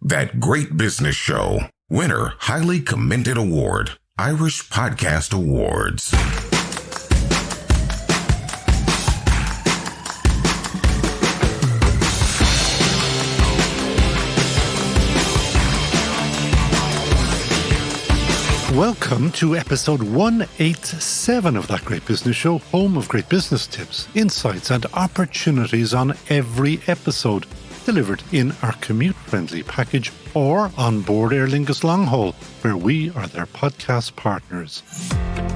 That Great Business Show. Winner, highly commended award. Irish Podcast Awards. Welcome to episode 187 of That Great Business Show, home of great business tips, insights and opportunities on every episode, delivered in our commute-friendly package or on board Aer Lingus long haul, where we are their podcast partners.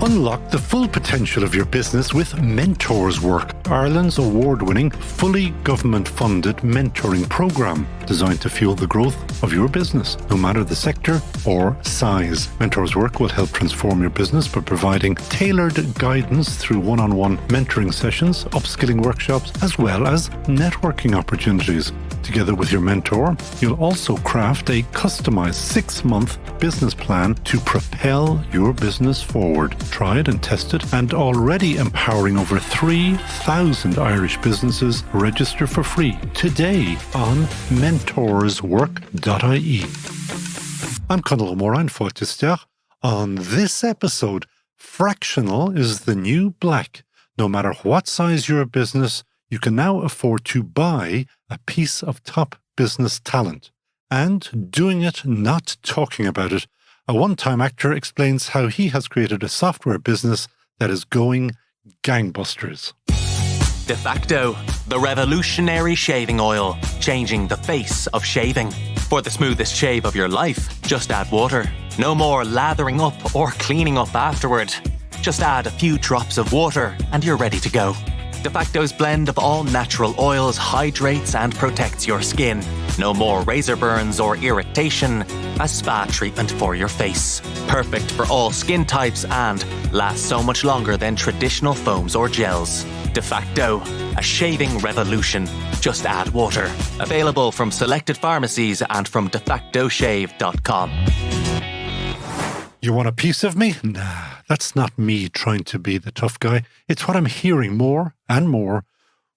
Unlock the full potential of your business with Mentors Work, Ireland's award-winning, fully government-funded mentoring programme designed to fuel the growth of your business, no matter the sector or size. Mentors Work will help transform your business by providing tailored guidance through one-on-one mentoring sessions, upskilling workshops, as well as networking opportunities. Together with your mentor, you'll also craft a customized 6-month business plan to propel your business forward. Tried and tested and already empowering over 3,000 Irish businesses. Register for free today on mentorswork.ie. I'm Conall Morain, Fortister. On this episode, fractional is the new black. No matter what size your business, you can now afford to buy a piece of top business talent. And doing it, not talking about it. A one-time actor explains how he has created a software business that is going gangbusters. De facto, the revolutionary shaving oil, changing the face of shaving. For the smoothest shave of your life, just add water. No more lathering up or cleaning up afterward. Just add a few drops of water and you're ready to go. De facto's blend of all natural oils hydrates and protects your skin. No more razor burns or irritation. A spa treatment for your face. Perfect for all skin types and lasts so much longer than traditional foams or gels. De facto, a shaving revolution. Just add water. Available from selected pharmacies and from defactoshave.com. You want a piece of me? Nah, that's not me trying to be the tough guy. It's what I'm hearing more and more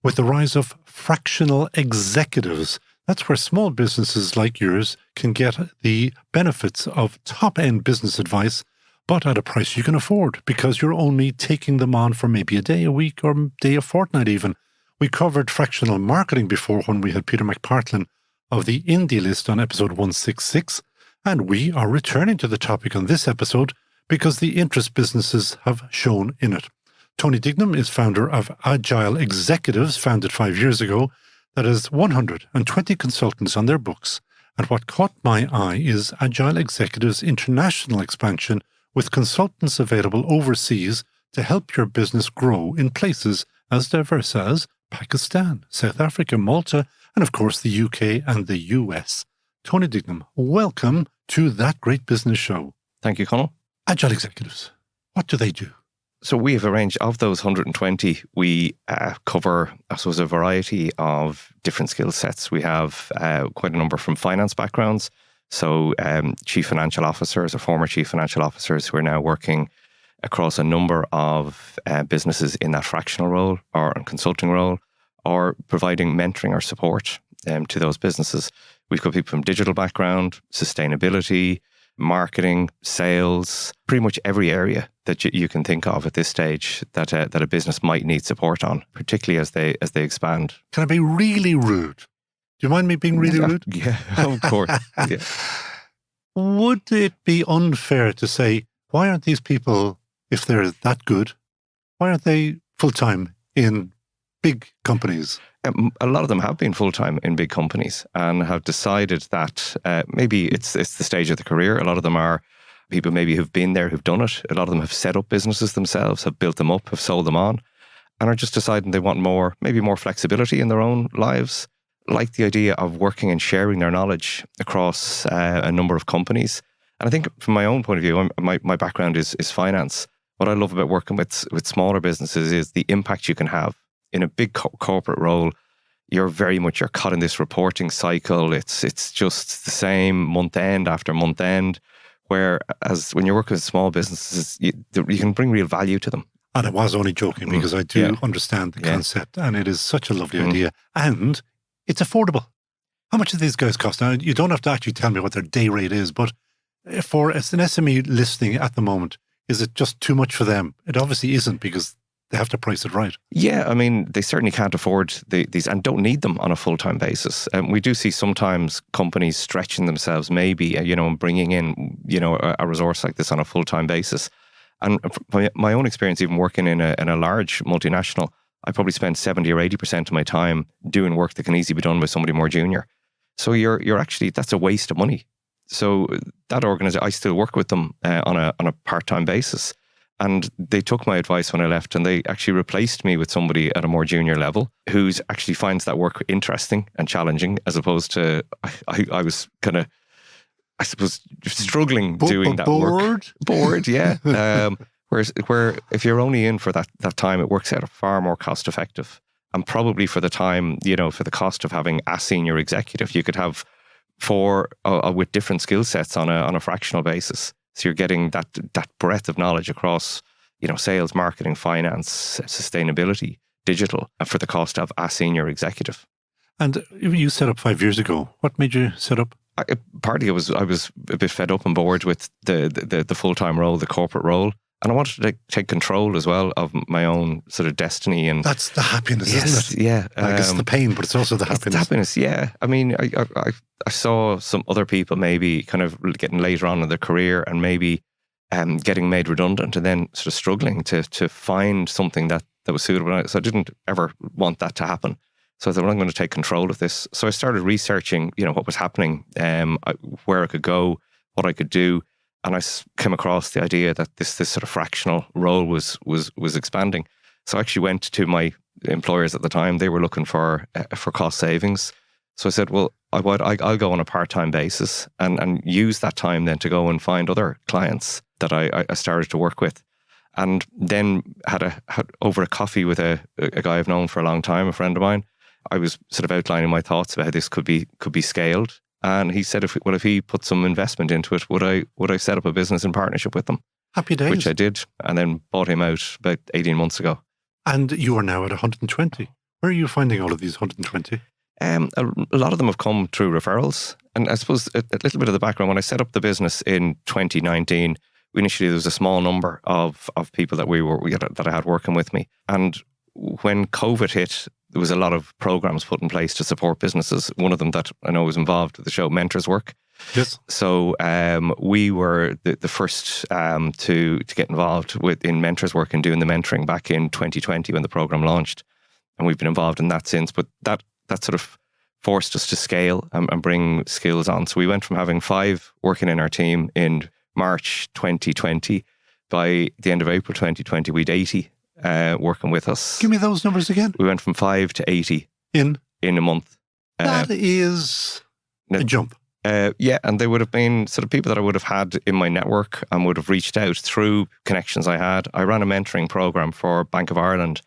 with the rise of fractional executives. That's where small businesses like yours can get the benefits of top-end business advice, but at a price you can afford because you're only taking them on for maybe a day a week or day a fortnight even. We covered fractional marketing before when we had Peter McPartlin of the Indie List on episode 166. And we are returning to the topic on this episode because the interest businesses have shown in it. Tony Dignam is founder of Agile Executives, founded 5 years ago, that has 120 consultants on their books. And what caught my eye is Agile Executives' international expansion with consultants available overseas to help your business grow in places as diverse as Pakistan, South Africa, Malta, and of course the UK and the US. Tony Dignam, welcome to That Great Business Show. Thank you, Conall. Agile Executives, what do they do? So we have a range of those 120. We cover, I suppose, a variety of different skill sets. We have quite a number from finance backgrounds. So chief financial officers or former chief financial officers who are now working across a number of businesses in that fractional role or consulting role, or providing mentoring or support to those businesses. We've got people from digital background, sustainability, marketing, sales, pretty much every area that you can think of at this stage that a business might need support on, particularly as they expand. Can I be really rude? Do you mind me being really rude? Yeah, of course. Yeah. Would it be unfair to say, why aren't these people, if they're that good, why aren't they full-time in big companies? A lot of them have been full-time in big companies and have decided that maybe it's the stage of the career. A lot of them are people maybe who've been there, who've done it. A lot of them have set up businesses themselves, have built them up, have sold them on, and are just deciding they want maybe more flexibility in their own lives, like the idea of working and sharing their knowledge across a number of companies. And I think from my own point of view, my background is finance. What I love about working with smaller businesses is the impact you can have. In a big corporate role, you're caught in this reporting cycle. It's just the same month end after month end. Whereas when you're working with small businesses, you can bring real value to them. And I was only joking because I do understand the concept, and it is such a lovely idea, and it's affordable. How much do these guys cost? Now, you don't have to actually tell me what their day rate is, but for as an SME listening at the moment, is it just too much for them? It obviously isn't, because they have to price it right. Yeah, I mean, they certainly can't afford these and don't need them on a full-time basis. We do see sometimes companies stretching themselves, maybe, and bringing in, a resource like this on a full-time basis. And from my own experience, even working in a large multinational, I probably spend 70 or 80% of my time doing work that can easily be done by somebody more junior. So you're actually, that's a waste of money. So that organization, I still work with them on a part-time basis. And they took my advice when I left, and they actually replaced me with somebody at a more junior level who's actually finds that work interesting and challenging, as opposed to I was kind of, I suppose, struggling doing that work. Bored, yeah. Where if you're only in for that time, it works out far more cost effective. And probably for the time, for the cost of having a senior executive, you could have 4 with different skill sets on a fractional basis. So you're getting that breadth of knowledge across, sales, marketing, finance, sustainability, digital, for the cost of a senior executive. And you set up 5 years ago. What made you set up? Partly I was a bit fed up and bored with the full-time role, the corporate role. And I wanted to take control as well of my own sort of destiny. And that's the happiness, isn't it? Yeah. I guess the pain, but it's also the happiness. It's the happiness, yeah. I mean, I saw some other people maybe kind of getting later on in their career and maybe getting made redundant and then sort of struggling to find something that was suitable. So I didn't ever want that to happen. So I thought, well, I'm going to take control of this. So I started researching, what was happening, where I could go, what I could do. And I came across the idea that this sort of fractional role was expanding. So I actually went to my employers at the time. They were looking for cost savings. So I said, well, I'll go on a part-time basis and use that time then to go and find other clients that I started to work with. And then had over a coffee with a guy I've known for a long time, a friend of mine. I was sort of outlining my thoughts about how this could be scaled. And he said, if he put some investment into it, would I set up a business in partnership with them? Happy days. Which I did, and then bought him out about 18 months ago. And you are now at 120. Where are you finding all of these 120? A lot of them have come through referrals. And I suppose a little bit of the background, when I set up the business in 2019, initially there was a small number of people that I had working with me. And when COVID hit, there was a lot of programs put in place to support businesses. One of them that I know was involved with the show, Mentors Work. Yes. So we were the first to get involved in Mentors Work and doing the mentoring back in 2020 when the program launched. And we've been involved in that since. But that sort of forced us to scale and bring skills on. So we went from having 5 working in our team in March 2020. By the end of April 2020, we'd 80 working with us. Give me those numbers again. We went from 5 to 80 in a month. That is a jump. Yeah, and they would have been sort of people that I would have had in my network and would have reached out through connections I had. I ran a mentoring program for Bank of Ireland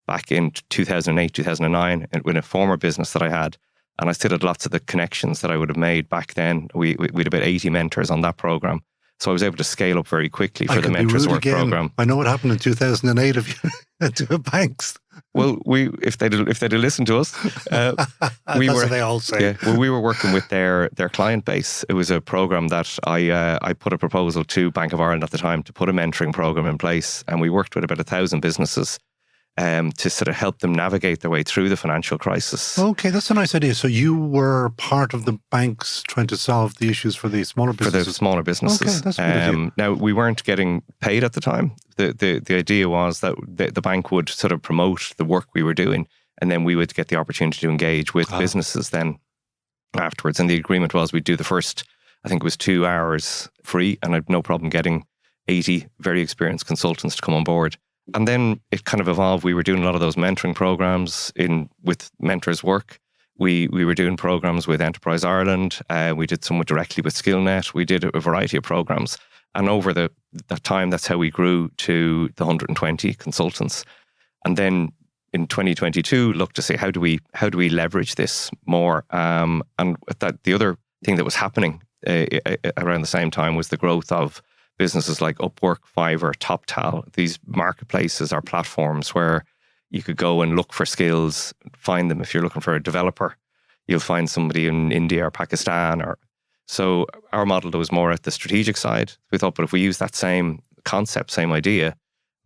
back in 2008, 2009 with a former business that I had. And I still had lots of the connections that I would have made back then. We had about 80 mentors on that program. So I was able to scale up very quickly for the Mentors Work program. I know what happened in 2008 if you to banks. Well, if they'd listened to us, we were. What they all say. Yeah, well, we were working with their client base. It was a program that I put a proposal to Bank of Ireland at the time to put a mentoring program in place, and we worked with about 1,000 businesses to sort of help them navigate their way through the financial crisis. Okay, that's a nice idea. So you were part of the banks trying to solve the issues for the smaller businesses? For the smaller businesses. Okay, that's a good idea. Now, we weren't getting paid at the time. The idea was that the bank would sort of promote the work we were doing, and then we would get the opportunity to engage with businesses then afterwards. And the agreement was we'd do the first, I think it was 2 hours free, and I had no problem getting 80 very experienced consultants to come on board. And then it kind of evolved. We were doing a lot of those mentoring programs with Mentors Work. We were doing programs with Enterprise Ireland. We did some directly with SkillNet. We did a variety of programs. And over that time, that's how we grew to the 120 consultants. And then in 2022, looked to say, how do we leverage this more? And the other thing that was happening around the same time was the growth of businesses like Upwork, Fiverr, TopTal. These marketplaces are platforms where you could go and look for skills, find them. If you're looking for a developer, you'll find somebody in India or Pakistan. So our model was more at the strategic side. We thought, but if we use that same concept, same idea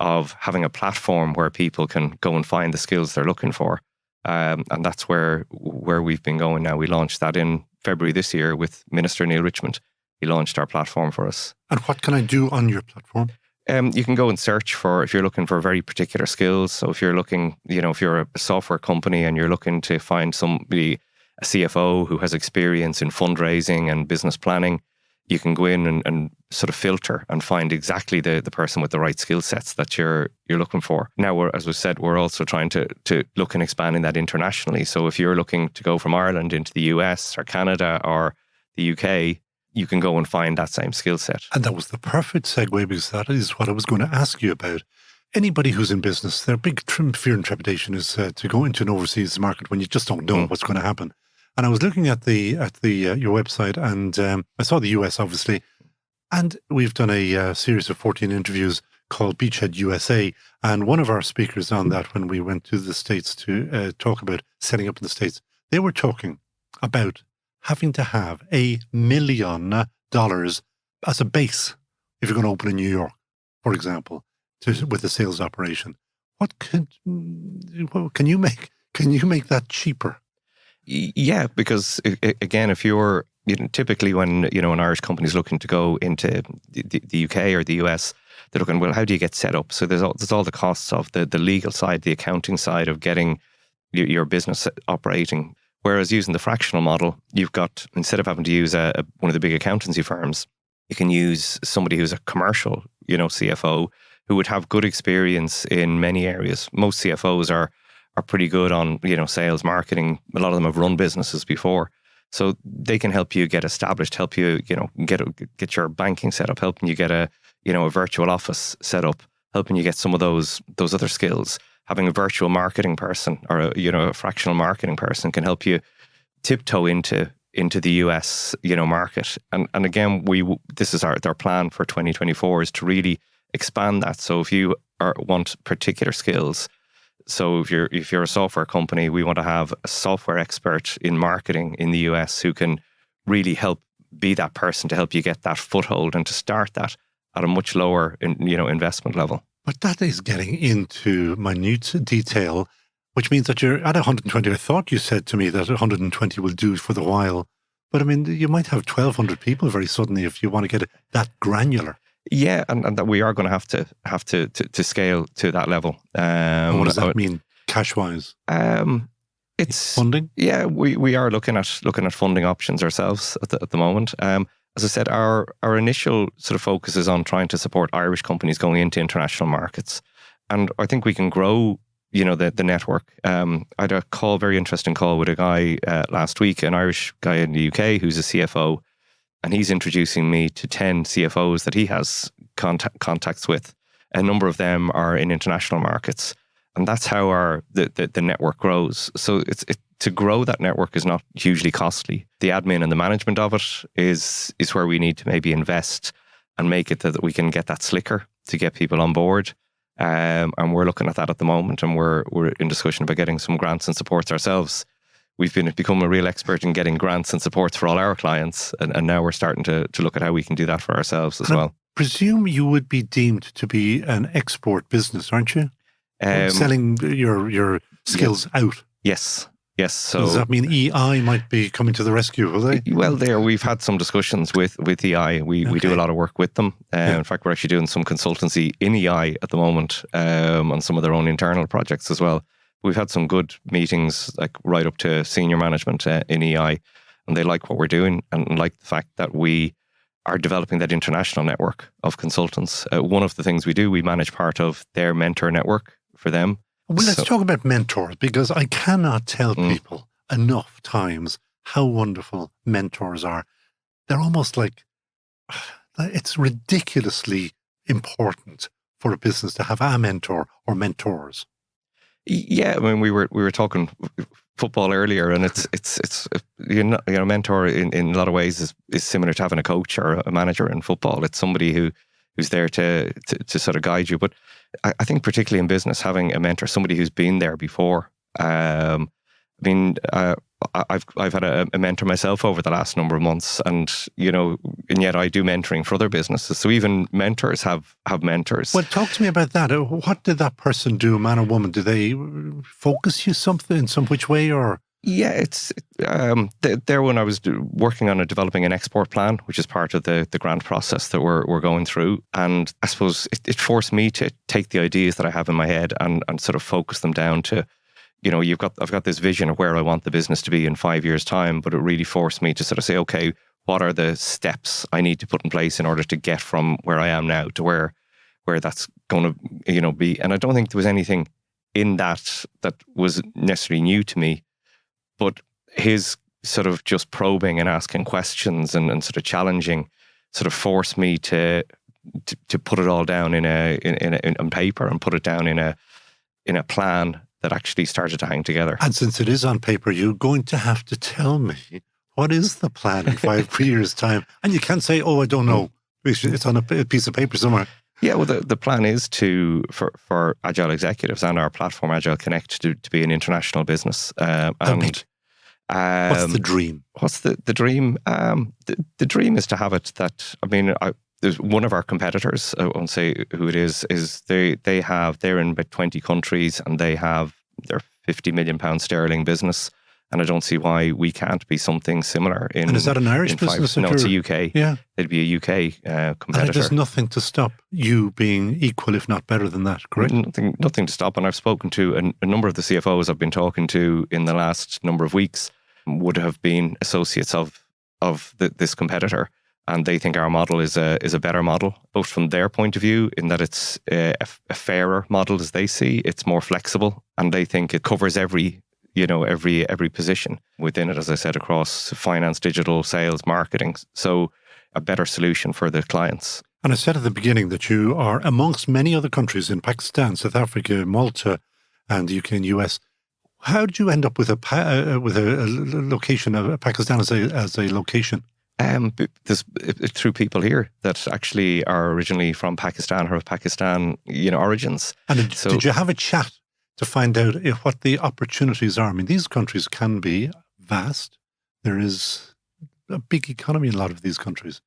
of having a platform where people can go and find the skills they're looking for, and that's where we've been going now. We launched that in February this year with Minister Neil Richmond. He launched our platform for us. And what can I do on your platform? You can go and search for, if you're looking for very particular skills. So if you're looking, if you're a software company and you're looking to find somebody, a CFO who has experience in fundraising and business planning, you can go in and sort of filter and find exactly the person with the right skill sets that you're looking for. Now, as we said, we're also trying to look and expanding that internationally. So if you're looking to go from Ireland into the US or Canada or the UK, you can go and find that same skill set. And that was the perfect segue, because that is what I was going to ask you about. Anybody who's in business, their big fear and trepidation is to go into an overseas market when you just don't know what's going to happen. And I was looking at your website, and I saw the US, obviously, and we've done a series of 14 interviews called Beachhead USA, and one of our speakers on that, when we went to the States to talk about setting up in the States, they were talking about having to have $1 million as a base if you're going to open in New York, for example, with a sales operation. Can you make that cheaper? Yeah, because again, if you're typically when an Irish company is looking to go into the UK or the US, they're looking, well, how do you get set up? So there's all the costs of the legal side, the accounting side of getting your business operating. Whereas using the fractional model, you've got, instead of having to use one of the big accountancy firms, you can use somebody who's a commercial, CFO who would have good experience in many areas. Most CFOs are pretty good on, sales, marketing. A lot of them have run businesses before. So they can help you get established, help you, get your banking set up, helping you get a virtual office set up, helping you get some of those other skills. Having a virtual marketing person or a fractional marketing person can help you tiptoe into the US, market. And again, this is our plan for 2024 is to really expand that. So if you want particular skills, so if you're a software company, we want to have a software expert in marketing in the US who can really help be that person to help you get that foothold and to start that at a much lower, investment level. But that is getting into minute detail, which means that you're at 120. I thought you said to me that 120 will do for the while. But I mean, you might have 1,200 people very suddenly if you want to get it that granular. Yeah, and that we are going to have to scale to that level. And what does that mean, cash-wise? It's funding. Yeah, we are looking at funding options ourselves at the moment. As I said, our initial sort of focus is on trying to support Irish companies going into international markets, and I think we can grow, the network. I had a very interesting call with a guy last week, an Irish guy in the UK who's a CFO. And he's introducing me to 10 CFOs that he has contacts with. A number of them are in international markets. And that's how the network grows. So to grow that network is not hugely costly. The admin and the management of it is where we need to maybe invest and make it that we can get that slicker to get people on board. And we're looking at that at the moment. And we're in discussion about getting some grants and supports ourselves. We've become a real expert in getting grants and supports for all our clients. And now we're starting to look at how we can do that for ourselves as well. I presume you would be deemed to be an export business, aren't you? Selling your skills out. Yes. So does that mean EI might be coming to the rescue, will they? Well, we've had some discussions with EI. We do a lot of work with them. In fact, we're actually doing some consultancy in EI at the moment on some of their own internal projects as well. We've had some good meetings, like right up to senior management in EI, and they like what we're doing and like the fact that we are developing that international network of consultants. One of the things we do, we manage part of their mentor network for them. Well, let's talk about mentors, because I cannot tell people enough times how wonderful mentors are. They're almost like, it's ridiculously important for a business to have a mentor or mentors. Yeah, I mean, we were talking football earlier, and it's mentor in a lot of ways is similar to having a coach or a manager in football. It's somebody who's there to sort of guide you. But I think particularly in business, having a mentor, somebody who's been there before, I mean, I've had a mentor myself over the last number of months, and yet I do mentoring for other businesses. So even mentors have mentors. Well, talk to me about that. What did that person do, man or woman? Do they focus you something in some which way, or? Yeah, it's there when I was working on developing an export plan, which is part of the grant process that we're going through. And I suppose it forced me to take the ideas that I have in my head and sort of focus them down to, I've got this vision of where I want the business to be in 5 years' time, but it really forced me to sort of say, okay, what are the steps I need to put in place in order to get from where I am now to where that's going to, be. And I don't think there was anything in that was necessarily new to me, but his sort of just probing and asking questions and sort of challenging sort of forced me to put it all down in paper and put it down in a plan that actually started to hang together. And since it is on paper, you're going to have to tell me, what is the plan in 5 years' time? And you can't say, oh, I don't know. It's on a piece of paper somewhere. Yeah, well, the plan is for Agile Executives and our platform, Agile Connect, to be an international business. What's the dream? What's the dream? The dream is to have it that, there's one of our competitors, I won't say who it is they're in about 20 countries and they have their £50 million sterling business. And I don't see why we can't be something similar. And is that an Irish business? No, it's a UK. Yeah. It'd be a UK competitor. And there's nothing to stop you being equal, if not better than that, correct? Nothing to stop. And I've spoken to a number of the CFOs I've been talking to in the last number of weeks would have been associates of this competitor. And they think our model is a better model, both from their point of view, in that it's a fairer model as they see. It's more flexible, and they think it covers every position within it, as I said, across finance, digital, sales, marketing. So a better solution for the clients. And I said at the beginning that you are amongst many other countries in Pakistan, South Africa, Malta, and the UK and US. How did you end up with a location of Pakistan as a location? Through people here that actually are originally from Pakistan or have Pakistan, origins. And did you have a chat to find out what the opportunities are? I mean, these countries can be vast. There is a big economy in a lot of these countries,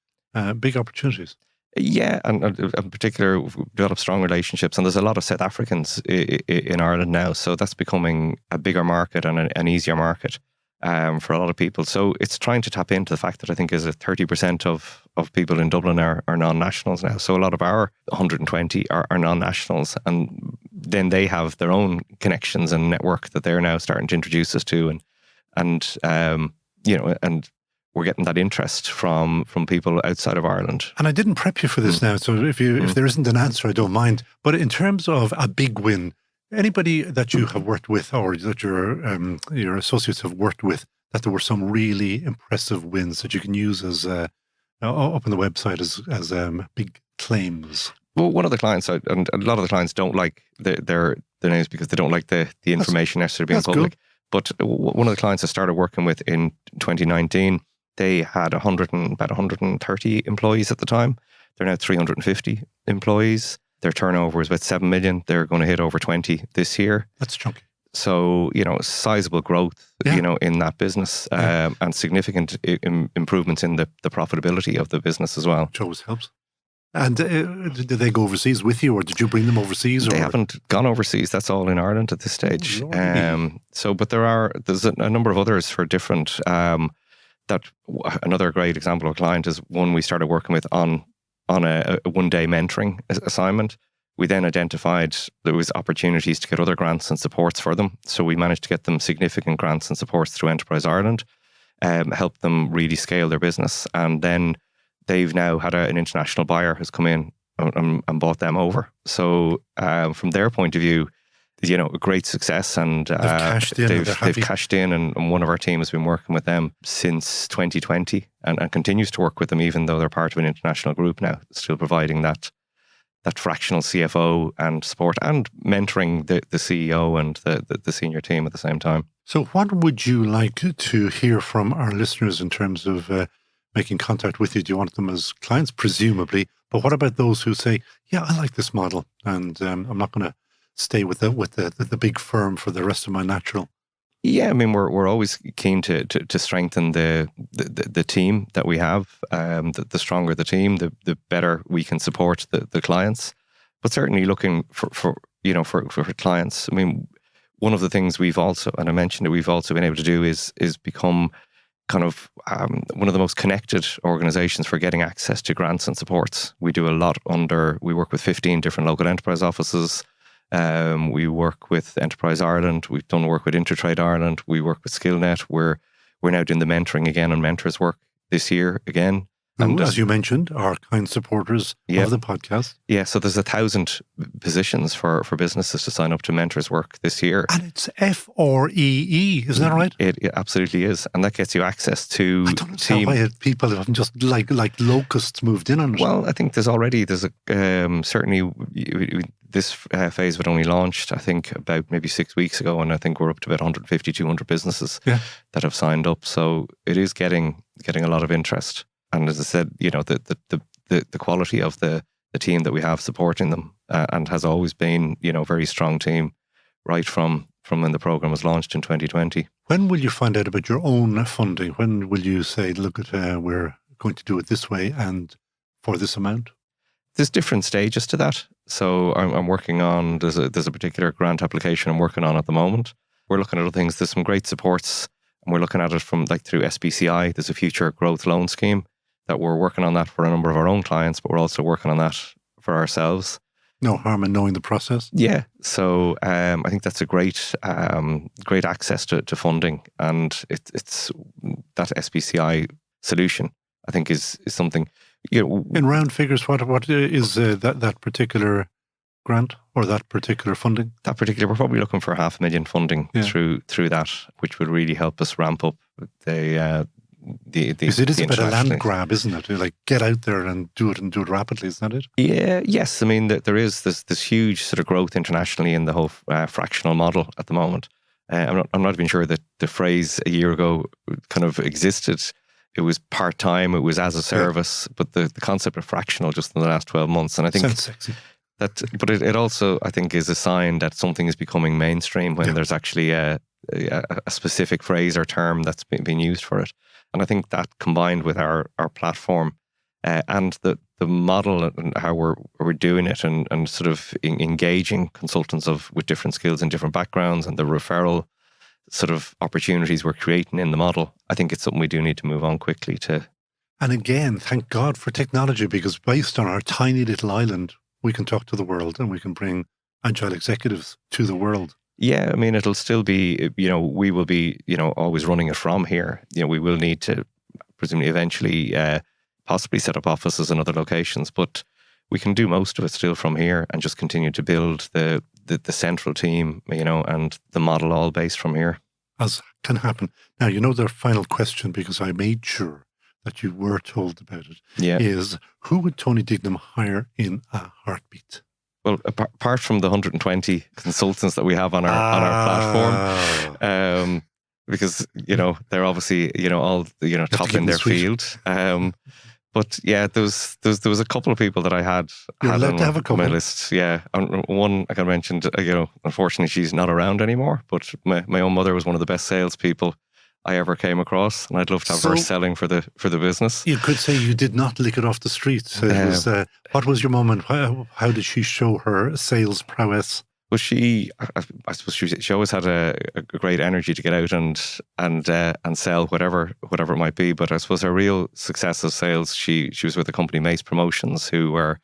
big opportunities. Yeah, and in particular, we've developed strong relationships, and there's a lot of South Africans in Ireland now, so that's becoming a bigger market and an easier market. For a lot of people. So it's trying to tap into the fact that I think is 30% of people in Dublin are non-nationals now. So a lot of our 120 are non-nationals, and then they have their own connections and network that they're now starting to introduce us to, and we're getting that interest from people outside of Ireland. And I didn't prep you for this now, so if there isn't an answer, I don't mind. But in terms of a big win, anybody that you have worked with or that your associates have worked with, that there were some really impressive wins that you can use as up on the website as big claims? Well, one of the clients, and a lot of the clients don't like their names because they don't like the information necessarily being public. Cool. But one of the clients I started working with in 2019, they had about 130 employees at the time. They're now 350 employees. Their turnover was about 7 million. They're going to hit over 20 this year. That's chunky. So, sizable growth, in that business, and significant improvements in the profitability of the business as well. Which always helps. And did they go overseas with you, or did you bring them overseas? They haven't gone overseas. That's all in Ireland at this stage. But there's a number of others for different. Another great example of a client is one we started working with on a one-day mentoring assignment. We then identified there was opportunities to get other grants and supports for them. So we managed to get them significant grants and supports through Enterprise Ireland, help them really scale their business. And then they've now had an international buyer who's come in and bought them over. So from their point of view, a great success, and they've cashed in, and one of our team has been working with them since 2020 and continues to work with them, even though they're part of an international group now, still providing that fractional CFO and support and mentoring the CEO and the senior team at the same time. So what would you like to hear from our listeners in terms of making contact with you? Do you want them as clients? Presumably. But what about those who say, yeah, I like this model, and I'm not going to stay with the big firm for the rest of my natural? Yeah, I mean, we're always keen to strengthen the team that we have. The stronger the team, the better we can support the clients. But certainly looking for clients. I mean, one of the things we've also, and I mentioned that we've also been able to do is become kind of one of the most connected organizations for getting access to grants and supports. We do a lot we work with 15 different local enterprise offices. We work with Enterprise Ireland. We've done work with Intertrade Ireland. We work with SkillNet. We're now doing the mentoring again on mentors work this year again. And as you mentioned, our kind supporters of the podcast. Yeah, so there's 1,000 positions for businesses to sign up to mentors work this year. And it's FREE, isn't that right? It absolutely is. And that gets you access to I don't know why people have just like locusts moved in on it. Well, I think there's certainly this phase of it only launched, I think, about maybe 6 weeks ago. And I think we're up to about 150, 200 businesses that have signed up. So it is getting a lot of interest. And as I said, the quality of the team that we have supporting them and has always been, a very strong team right from when the program was launched in 2020. When will you find out about your own funding? When will you say, look at we're going to do it this way and for this amount? There's different stages to that. So I'm working on, there's a particular grant application I'm working on at the moment. We're looking at other things. There's some great supports and we're looking at it from through SBCI. There's a future growth loan scheme that we're working on that for a number of our own clients, but we're also working on that for ourselves. No harm in knowing the process. Yeah. So I think that's a great access to funding. And it's that SBCI solution, I think, is something. In round figures, what is that particular grant or that particular funding? We're probably looking for 500,000 funding through that, which would really help us ramp up the because it is a bit of a land grab, isn't it? Like, get out there and do it rapidly, isn't it? Yeah, yes. I mean, there is this huge sort of growth internationally in the whole fractional model at the moment. I'm not even sure that the phrase a year ago kind of existed. It was part-time, it was as a service, but the concept of fractional just in the last 12 months. And I think sounds sexy. But it also, I think, is a sign that something is becoming mainstream when there's actually a specific phrase or term that's being used for it. And I think that combined with our platform and the model and how we're doing it and sort of engaging consultants with different skills and different backgrounds and the referral sort of opportunities we're creating in the model, I think it's something we do need to move on quickly to. And again, thank God for technology, because based on our tiny little island, we can talk to the world and we can bring Agile Executives to the world. Yeah, I mean, it'll still be, we will be, always running it from here. We will need to presumably eventually possibly set up offices in other locations, but we can do most of it still from here and just continue to build the central team, and the model all based from here. As can happen. Now, their final question, because I made sure that you were told about it, is who would Tony Dignam hire in a heartbeat? Well, apart from the 120 consultants that we have on our platform, because they're obviously all top in their field. But yeah, there was a couple of people that I had on my list. Yeah, one I can mention. Unfortunately, she's not around anymore. But my own mother was one of the best salespeople I ever came across, and I'd love to have her selling for the business. You could say you did not lick it off the street. What was your mum, and how did she show her sales prowess? Well, I suppose she always had a great energy to get out and sell whatever it might be. But I suppose her real success of sales, she was with the company Mace Promotions, who were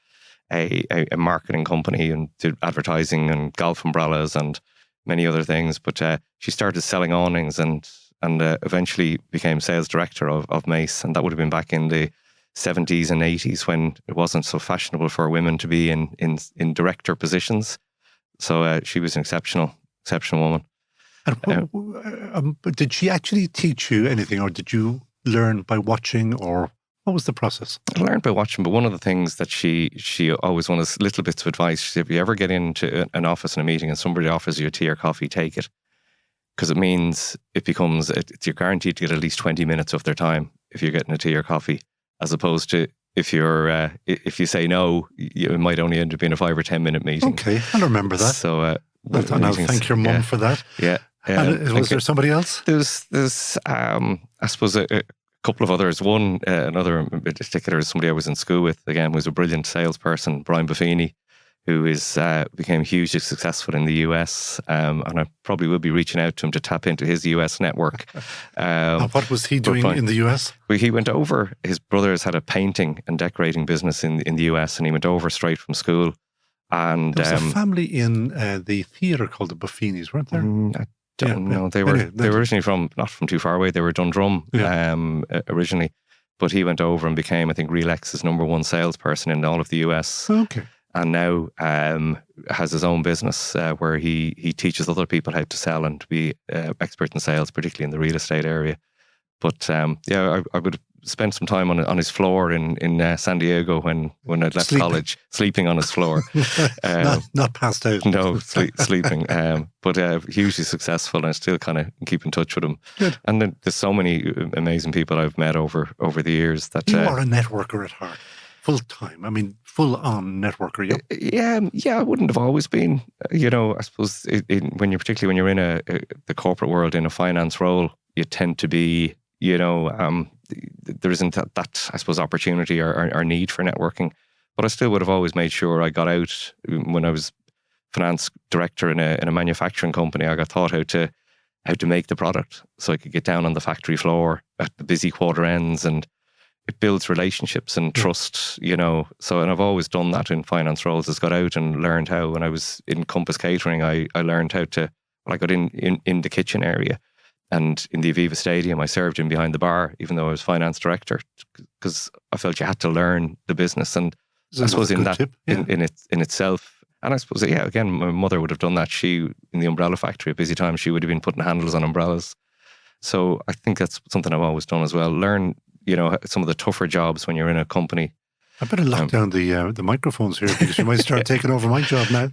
a marketing company and did advertising and golf umbrellas and many other things. But she started selling awnings and eventually became sales director of Mace. And that would have been back in the 70s and 80s when it wasn't so fashionable for women to be in director positions. So she was an exceptional woman. And did she actually teach you anything, or did you learn by watching, or what was the process? I learned by watching, but one of the things that she always wanted was little bits of advice. She said, if you ever get into an office in a meeting and somebody offers you a tea or coffee, take it. Because it means you're guaranteed to get at least 20 minutes of their time if you're getting a tea or coffee, as opposed to if you say no, it might only end up being a 5 or 10 minute meeting. Okay, I'll remember that. So and I'll thank your mum for that. Yeah. And was there somebody else? There's I suppose a couple of others. One, another in particular, is somebody I was in school with, again, was a brilliant salesperson, Brian Buffini, who became hugely successful in the US. And I probably will be reaching out to him to tap into his US network. And what was he doing in the US? He went over, his brothers had a painting and decorating business in the US, and he went over straight from school. And there was a family in the theatre called the Buffinis, weren't there? I don't know. They were originally not from too far away. They were Dundrum originally. But he went over and became, I think, Relex's #1 salesperson in all of the US. Okay. And now has his own business where he teaches other people how to sell and to be expert in sales, particularly in the real estate area. But I would spent some time on his floor in San Diego when I'd left college, sleeping on his floor. Not passed out. No, sleeping. But hugely successful, and I still kind of keep in touch with him. Good. And then there's so many amazing people I've met over the years. That you are a networker at heart, full time. I mean, full on networker. Yeah. I wouldn't have always been. I suppose particularly when you're in the corporate world in a finance role, you tend to be. There isn't that I suppose opportunity or need for networking, but I still would have always made sure I got out. When I was finance director in a manufacturing company, I got taught how to make the product, so I could get down on the factory floor at the busy quarter ends, and it builds relationships and trust. So, and I've always done that in finance roles. Just got out and learned how. When I was in Compass Catering, I learned how to. I got in the kitchen area. And in the Aviva Stadium, I served in behind the bar, even though I was finance director, because I felt you had to learn the business. And I suppose in itself, and I suppose, again, my mother would have done that. She, in the umbrella factory at busy time, she would have been putting handles on umbrellas. So I think that's something I've always done as well. Learn, some of the tougher jobs when you're in a company. I better lock down the microphones here, because you might start taking over my job now.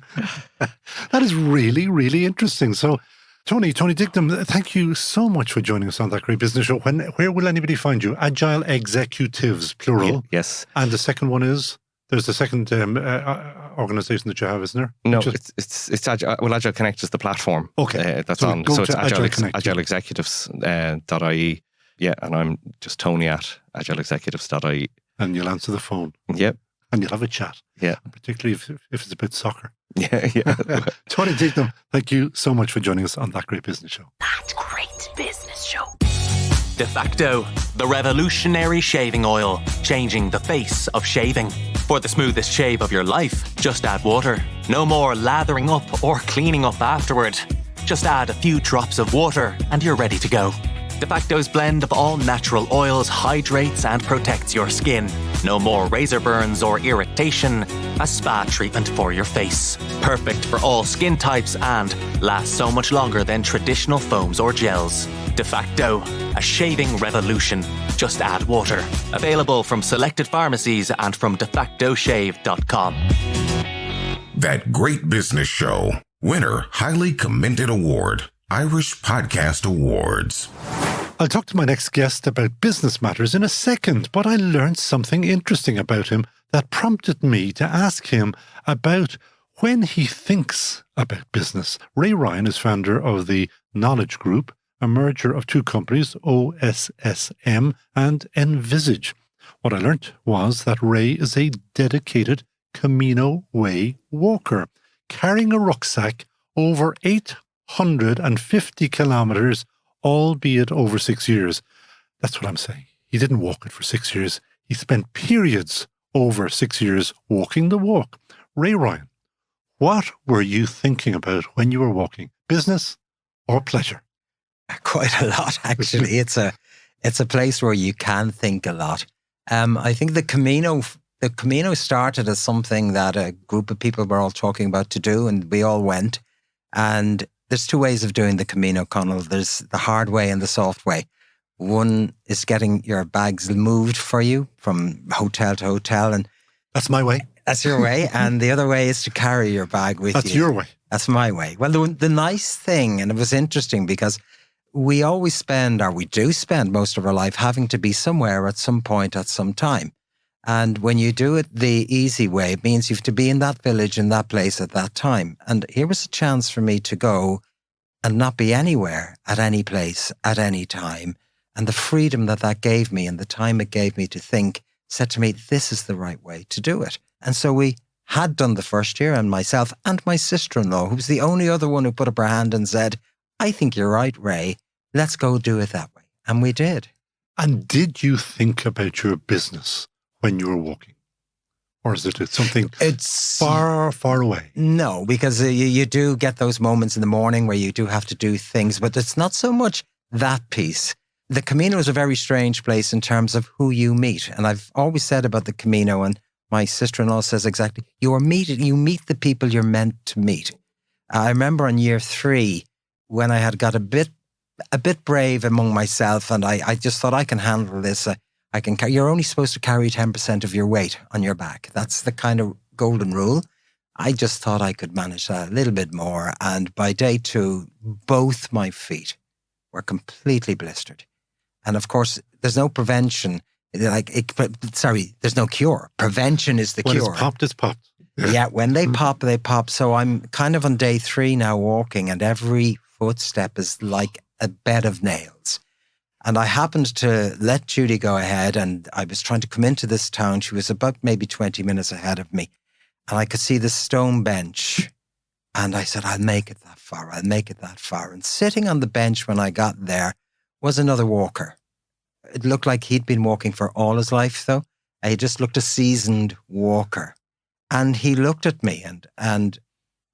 That is really, really interesting. So, Tony Dignam, thank you so much for joining us on That Great Business Show. Where will anybody find you? Agile Executives, plural. Yes. And the second one is, there's the second organisation that you have, isn't there? No, it's Agile. Well, Agile Connect is the platform. Okay. That's on. So it's Agile Executives.ie. Yeah, and I'm just Tony at agileexecutives.ie. And you'll answer the phone. Yep. And you'll have a chat. Yeah. Particularly if it's about soccer. Yeah. Tony Dignam, thank you so much for joining us on That Great Business Show. That Great Business Show. De facto, the revolutionary shaving oil, changing the face of shaving. For the smoothest shave of your life, just add water. No more lathering up or cleaning up afterward. Just add a few drops of water and you're ready to go. De facto's blend of all natural oils hydrates and protects your skin. No more razor burns or irritation. A spa treatment for your face. Perfect for all skin types and lasts so much longer than traditional foams or gels. De facto, a shaving revolution. Just add water. Available from selected pharmacies and from defactoshave.com. That Great Business Show. Winner, highly commended award. Irish Podcast Awards. I'll talk to my next guest about business matters in a second, but I learned something interesting about him that prompted me to ask him about when he thinks about business. Ray Ryan is founder of the Knowledge Group, a merger of two companies, OSSM and Envisage. What I learnt was that Ray is a dedicated Camino Way walker, carrying a rucksack over 850 kilometres, albeit over 6 years. That's what I'm saying. He didn't walk it for 6 years. He spent periods over 6 years walking the walk. Ray Ryan, what were you thinking about when you were walking? Business or pleasure? Quite a lot, actually. It's a place where you can think a lot. I think the Camino started as something that a group of people were all talking about to do, and we all went. And there's two ways of doing the Camino, Conall. There's the hard way and the soft way. One is getting your bags moved for you from hotel to hotel. And that's my way. That's your way. And the other way is to carry your bag with you. That's your way. That's my way. Well, the nice thing, and it was interesting because we always spend, or we do spend most of our life having to be somewhere at some point at some time. And when you do it the easy way, it means you have to be in that village, in that place at that time. And here was a chance for me to go and not be anywhere at any place at any time. And the freedom that gave me and the time it gave me to think said to me, this is the right way to do it. And so we had done the first year, and myself and my sister-in-law, who was the only other one who put up her hand and said, I think you're right, Ray. Let's go do it that way. And we did. And did you think about your business when you were walking? Or is it something far, far away? No, because you do get those moments in the morning where you do have to do things, but it's not so much that piece. The Camino is a very strange place in terms of who you meet. And I've always said about the Camino, and my sister-in-law says exactly, you meet the people you're meant to meet. I remember on year 3, when I had got a bit brave among myself, and I just thought, I can handle this. You're only supposed to carry 10% of your weight on your back. That's the kind of golden rule. I just thought I could manage that a little bit more. And by day 2, both my feet were completely blistered. And of course, there's no prevention. There's no cure. Prevention is the cure. When it's popped, it's popped. Yeah, when they pop, they pop. So I'm kind of on day 3 now walking, and every footstep is like a bed of nails. And I happened to let Judy go ahead, and I was trying to come into this town. She was about maybe 20 minutes ahead of me. And I could see the stone bench. And I said, I'll make it that far. I'll make it that far. And sitting on the bench when I got there was another walker. It looked like he'd been walking for all his life, though. He just looked a seasoned walker. And he looked at me, and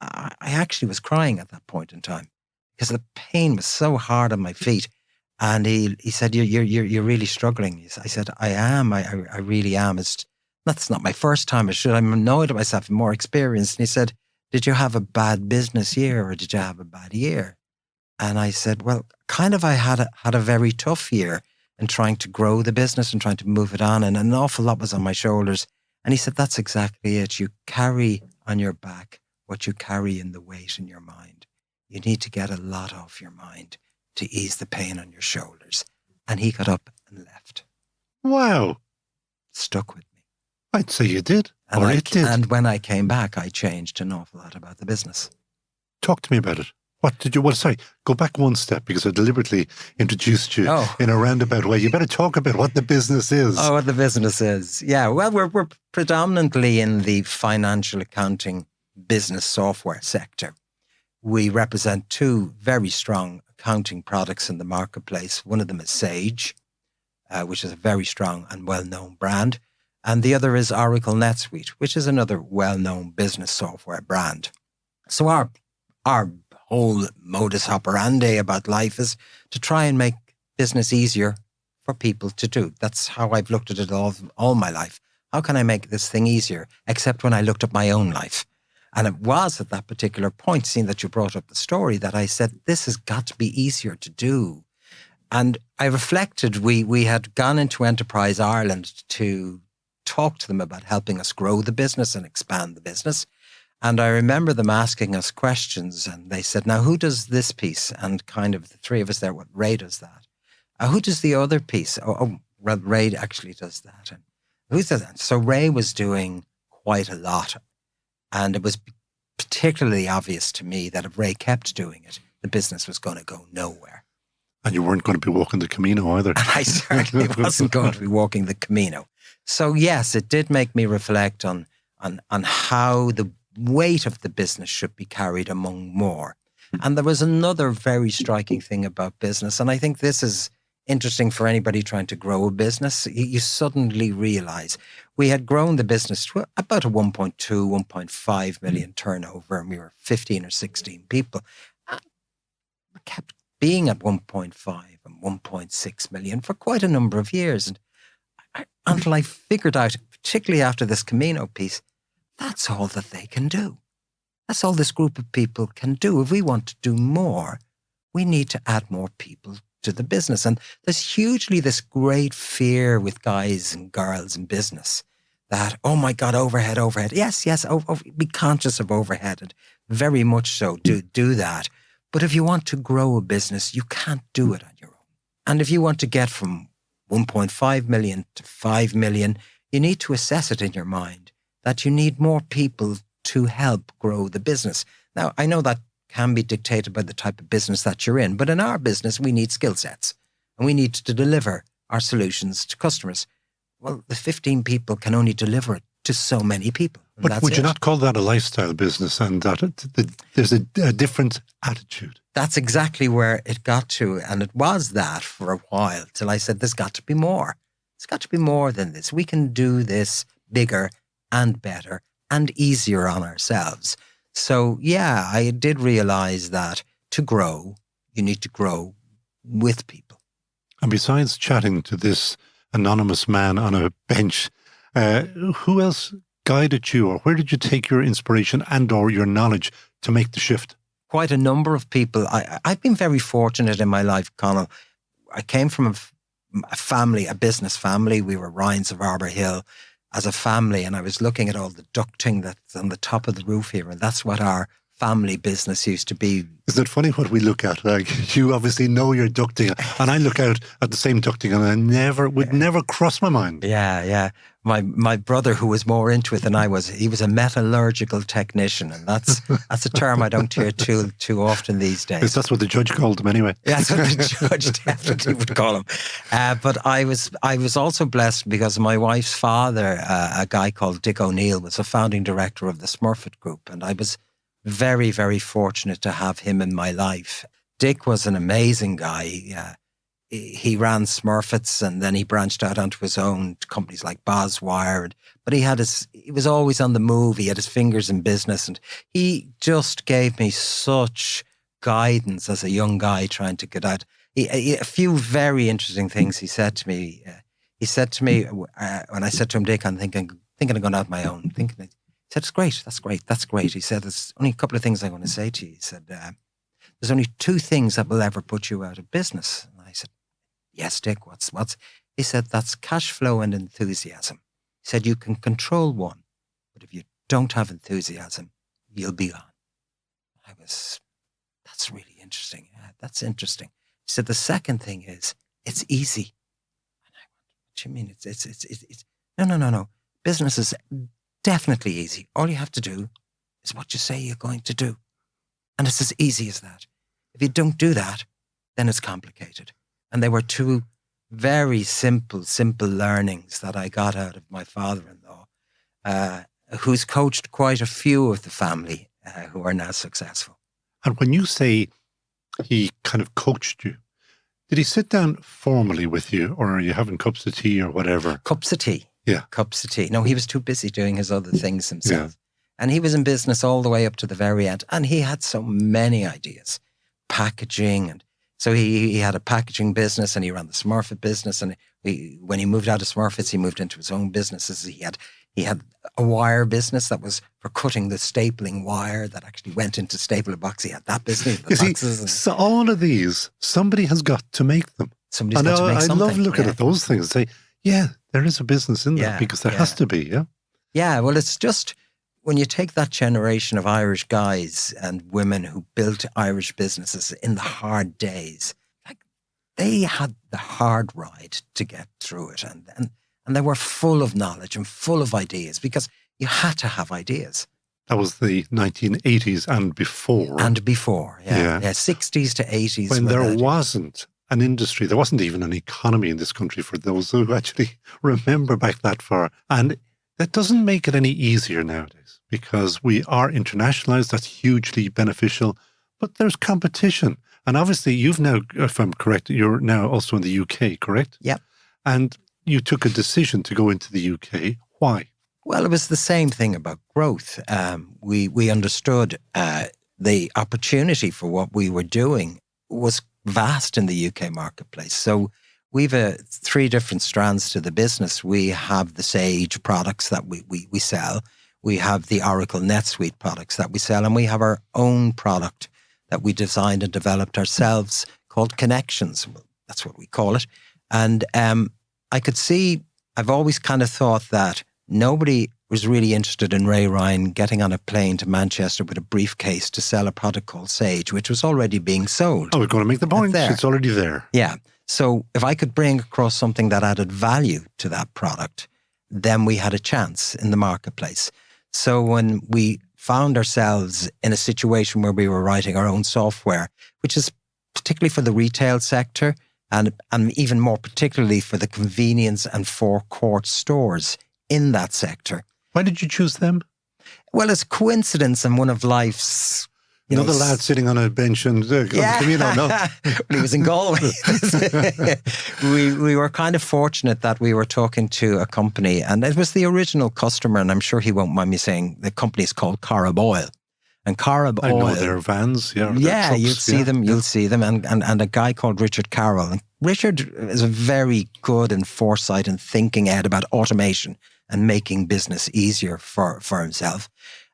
I actually was crying at that point in time because the pain was so hard on my feet. And he said, you're really struggling. I said, I am. I really am. That's not my first time. I'm annoyed at myself. I'm more experienced. And he said, did you have a bad business year or did you have a bad year? And I said, well, kind of I had a very tough year in trying to grow the business and trying to move it on. And an awful lot was on my shoulders. And he said, that's exactly it. You carry on your back what you carry in the weight in your mind. You need to get a lot off your mind to ease the pain on your shoulders. And he got up and left. Wow. Stuck with me. I'd say you did. Or it did. And when I came back, I changed an awful lot about the business. Talk to me about it. What did you, go back one step because I deliberately introduced you in a roundabout way. You better talk about what the business is. Oh, what the business is. Yeah, well, we're predominantly in the financial accounting business software sector. We represent 2 very strong accounting products in the marketplace. One of them is Sage, which is a very strong and well-known brand. And the other is Oracle NetSuite, which is another well-known business software brand. So our whole modus operandi about life is to try and make business easier for people to do. That's how I've looked at it all my life. How can I make this thing easier? Except when I looked at my own life. And it was at that particular point, seeing that you brought up the story, that I said, this has got to be easier to do. And I reflected, we had gone into Enterprise Ireland to talk to them about helping us grow the business and expand the business. And I remember them asking us questions, and they said, now, who does this piece? And kind of the 3 of us there, Ray does that. Who does the other piece? Ray actually does that. And who does that? So Ray was doing quite a lot. And it was particularly obvious to me that if Ray kept doing it, the business was going to go nowhere. And you weren't going to be walking the Camino either. And I certainly wasn't going to be walking the Camino. So yes, it did make me reflect on how the weight of the business should be carried among more. And there was another very striking thing about business, and I think this is interesting for anybody trying to grow a business. You suddenly realize we had grown the business to about a 1.2, 1.5 million turnover, and we were 15 or 16 people. And we kept being at 1.5 and 1.6 million for quite a number of years. And until I figured out, particularly after this Camino piece, that's all that they can do. That's all this group of people can do. If we want to do more, we need to add more people to the business. And there's hugely this great fear with guys and girls in business that, oh my God, overhead. Yes, be conscious of overhead, and very much so, do that. But if you want to grow a business, you can't do it on your own. And if you want to get from 1.5 million to 5 million, you need to assess it in your mind that you need more people to help grow the business. Now, I know that can be dictated by the type of business that you're in. But in our business, we need skill sets and we need to deliver our solutions to customers. Well, the 15 people can only deliver it to so many people. But would you not call that a lifestyle business and that there's a different attitude? That's exactly where it got to. And it was that for a while till I said, there's got to be more. It's got to be more than this. We can do this bigger and better and easier on ourselves. So yeah, I did realize that to grow, you need to grow with people. And besides chatting to this anonymous man on a bench, who else guided you, or where did you take your inspiration and or your knowledge to make the shift? Quite a number of people. I've been very fortunate in my life, Conall. I came from a family, a business family. We were Ryans of Arbor Hill as a family, and I was looking at all the ducting that's on the top of the roof here, and that's what our family business used to be. Isn't it funny what we look at? Like, you obviously know your ducting, and I look out at the same ducting, and I would never cross my mind. Yeah. My brother, who was more into it than I was, he was a metallurgical technician, and that's a term I don't hear too often these days. That's what the judge called him anyway. Yeah, that's what the judge definitely would call him. But I was also blessed because my wife's father, a guy called Dick O'Neill, was a founding director of the Smurfit Group, and I was very, very fortunate to have him in my life. Dick was an amazing guy. He ran Smurfits, and then he branched out onto his own companies like Boswire. But he was always on the move. He had his fingers in business, and he just gave me such guidance as a young guy trying to get out. A few very interesting things he said to me. He said to me when I said to him, Dick, I'm thinking of going out my own. He said, that's great. He said, there's only a couple of things I want to say to you. He said, there's only 2 things that will ever put you out of business. And I said, yes, Dick, what's? He said, that's cash flow and enthusiasm. He said, you can control one, but if you don't have enthusiasm, you'll be gone. That's really interesting. Yeah, that's interesting. He said, the second thing is, it's easy. And I went, what do you mean? It's no. Business is definitely easy. All you have to do is what you say you're going to do. And it's as easy as that. If you don't do that, then it's complicated. And they were 2 very simple learnings that I got out of my father-in-law, who's coached quite a few of the family who are now successful. And when you say he kind of coached you, did he sit down formally with you, or are you having cups of tea or whatever? Cups of tea. Yeah. Cups of tea. No, he was too busy doing his other things himself. Yeah. And he was in business all the way up to the very end. And he had so many ideas. Packaging. And so he had a packaging business, and he ran the Smurfit business. And when he moved out of Smurfits, he moved into his own businesses. He had a wire business that was for cutting the stapling wire that actually went into stapler box. He had that business. So all of these, somebody has got to make them. Somebody's got to make something. I love looking at those things and say, yeah, there is a business in there, because there has to be, yeah? Yeah, well, it's just when you take that generation of Irish guys and women who built Irish businesses in the hard days, like, they had the hard ride to get through it. And they were full of knowledge and full of ideas, because you had to have ideas. That was the 1980s and before. And before, yeah. 60s to 80s. When there wasn't an industry, there wasn't even an economy in this country, for those who actually remember back that far. And that doesn't make it any easier nowadays, because we are internationalized. That's hugely beneficial, but there's competition. And obviously you've now, if I'm correct, you're now also in the UK, correct? Yeah. And you took a decision to go into the UK. Why? Well, it was the same thing about growth. We understood the opportunity for what we were doing was vast in the UK marketplace. So we've 3 different strands to the business. We have the Sage products that we sell. We have the Oracle NetSuite products that we sell. And we have our own product that we designed and developed ourselves called Connections. That's what we call it. And I could see, I've always kind of thought that nobody was really interested in Ray Ryan getting on a plane to Manchester with a briefcase to sell a product called Sage, which was already being sold. I was going to make the point. It's already there. Yeah. So if I could bring across something that added value to that product, then we had a chance in the marketplace. So when we found ourselves in a situation where we were writing our own software, which is particularly for the retail sector and even more particularly for the convenience and forecourt stores in that sector. Why did you choose them? Well, it's coincidence and one of life's... Another lad sitting on a bench and Camino, no. When he was in Galway. we were kind of fortunate that we were talking to a company, and it was the original customer, and I'm sure he won't mind me saying the company is called Carib Oil. And Carib Oil... I know their vans, yeah, trucks, you'll see them, you'll see them. And a guy called Richard Carroll. And Richard is a very good and foresight and thinking ahead about automation and making business easier for himself.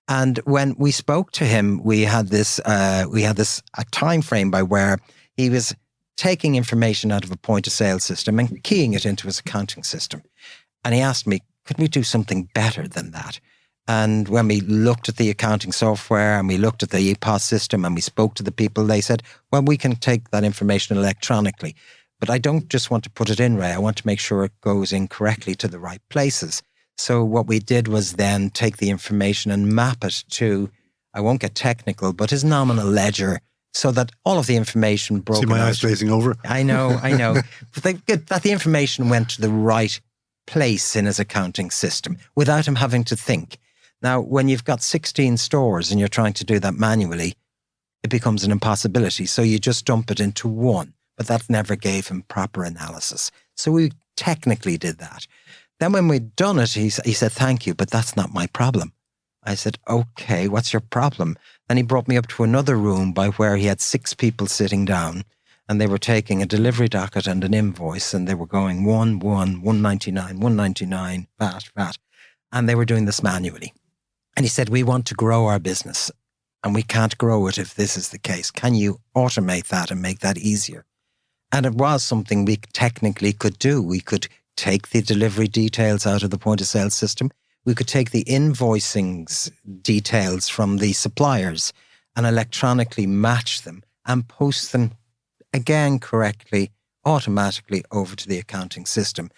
And when we spoke to him, we had this a time frame by where he was taking information out of a point of sale system and keying it into his accounting system. And he asked me, could we do something better than that? And when we looked at the accounting software and we looked at the EPOS system and we spoke to the people, they said, well, we can take that information electronically. But I don't just want to put it in, Ray. I want to make sure it goes in correctly to the right places. So what we did was then take the information and map it to, I won't get technical, but his nominal ledger, so that all of the information broke. See my eyes glazing over? I know. But that the information went to the right place in his accounting system without him having to think. Now, when you've got 16 stores and you're trying to do that manually, it becomes an impossibility. So you just dump it into one, but that never gave him proper analysis. So we technically did that. Then when we'd done it, he said, thank you, but that's not my problem. I said, okay, what's your problem? Then he brought me up to another room by where he had 6 people sitting down, and they were taking a delivery docket and an invoice, and they were going 199, VAT. And they were doing this manually. And he said, we want to grow our business, and we can't grow it if this is the case. Can you automate that and make that easier? And it was something we technically could do. We could take the delivery details out of the point of sale system. We could take the invoicing details from the suppliers and electronically match them and post them again correctly, automatically over to the accounting system.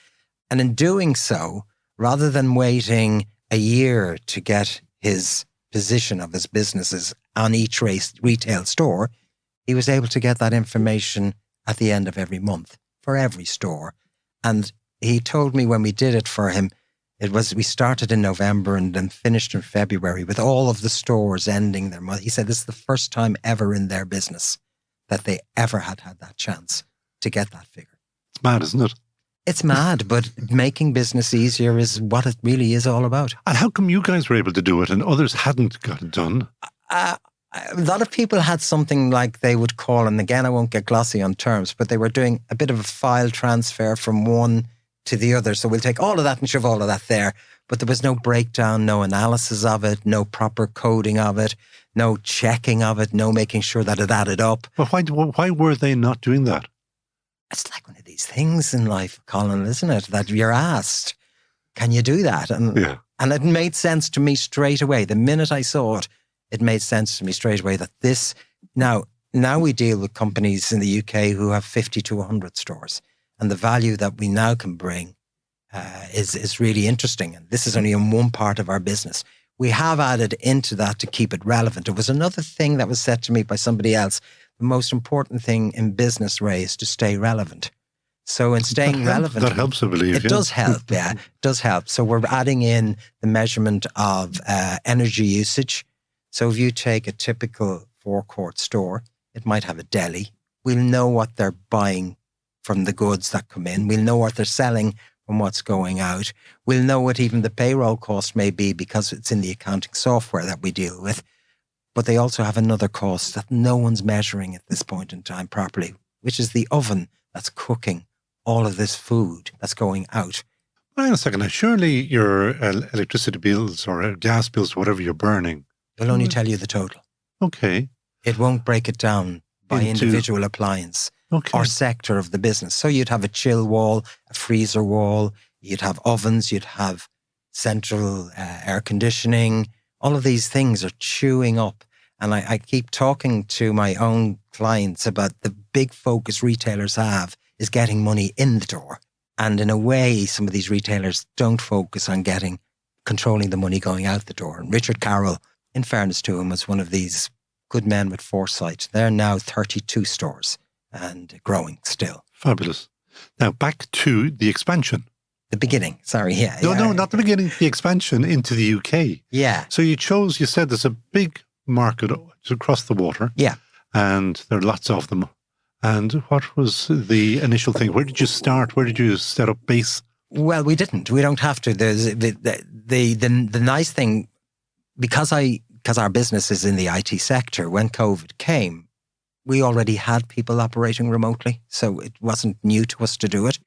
And in doing so, rather than waiting a year to get his position of his businesses on each retail store, he was able to get that information at the end of every month for every store. And he told me when we did it for him, we started in November and then finished in February with all of the stores ending their month. He said this is the first time ever in their business that they ever had that chance to get that figure. It's mad, isn't it? It's mad, but making business easier is what it really is all about. And how come you guys were able to do it and others hadn't got it done? A lot of people had something like they would call, and again, I won't get glossy on terms, but they were doing a bit of a file transfer from one to the other. So we'll take all of that and shove all of that there. But there was no breakdown, no analysis of it, no proper coding of it, no checking of it, no making sure that it added up. But why were they not doing that? It's like one of these things in life, Colin, isn't it? That you're asked, can you do that? And it made sense to me straight away. The minute I saw it, it made sense to me straight away that this... Now we deal with companies in the UK who have 50 to 100 stores. And the value that we now can bring is really interesting. And this is only in one part of our business. We have added into that to keep it relevant. It was another thing that was said to me by somebody else. The most important thing in business, Ray, is to stay relevant. So in staying relevant... That helps, I believe. It does help, yeah. It does help. So we're adding in the measurement of energy usage. So if you take a typical forecourt store, it might have a deli. We'll know what they're buying from the goods that come in. We'll know what they're selling from what's going out. We'll know what even the payroll cost may be because it's in the accounting software that we deal with. But they also have another cost that no one's measuring at this point in time properly, which is the oven that's cooking all of this food that's going out. Hang on a second. Now, surely your electricity bills or gas bills, whatever you're burning... It'll only tell you the total. Okay. It won't break it down by individual appliance. Okay. Or sector of the business. So you'd have a chill wall, a freezer wall, you'd have ovens, you'd have central air conditioning. All of these things are chewing up. And I keep talking to my own clients about the big focus retailers have is getting money in the door. And in a way, some of these retailers don't focus on controlling the money going out the door. And Richard Carroll in fairness to him, was one of these good men with foresight. They're now 32 stores and growing still. Fabulous. Now, back to the expansion. The beginning, sorry, yeah. No, not the beginning, the expansion into the UK. Yeah. So you said there's a big market across the water. Yeah. And there are lots of them. And what was the initial thing? Where did you start? Where did you set up base? Well, we didn't. We don't have to. There's the nice thing, because our business is in the IT sector, when COVID came, we already had people operating remotely. So it wasn't new to us to do it.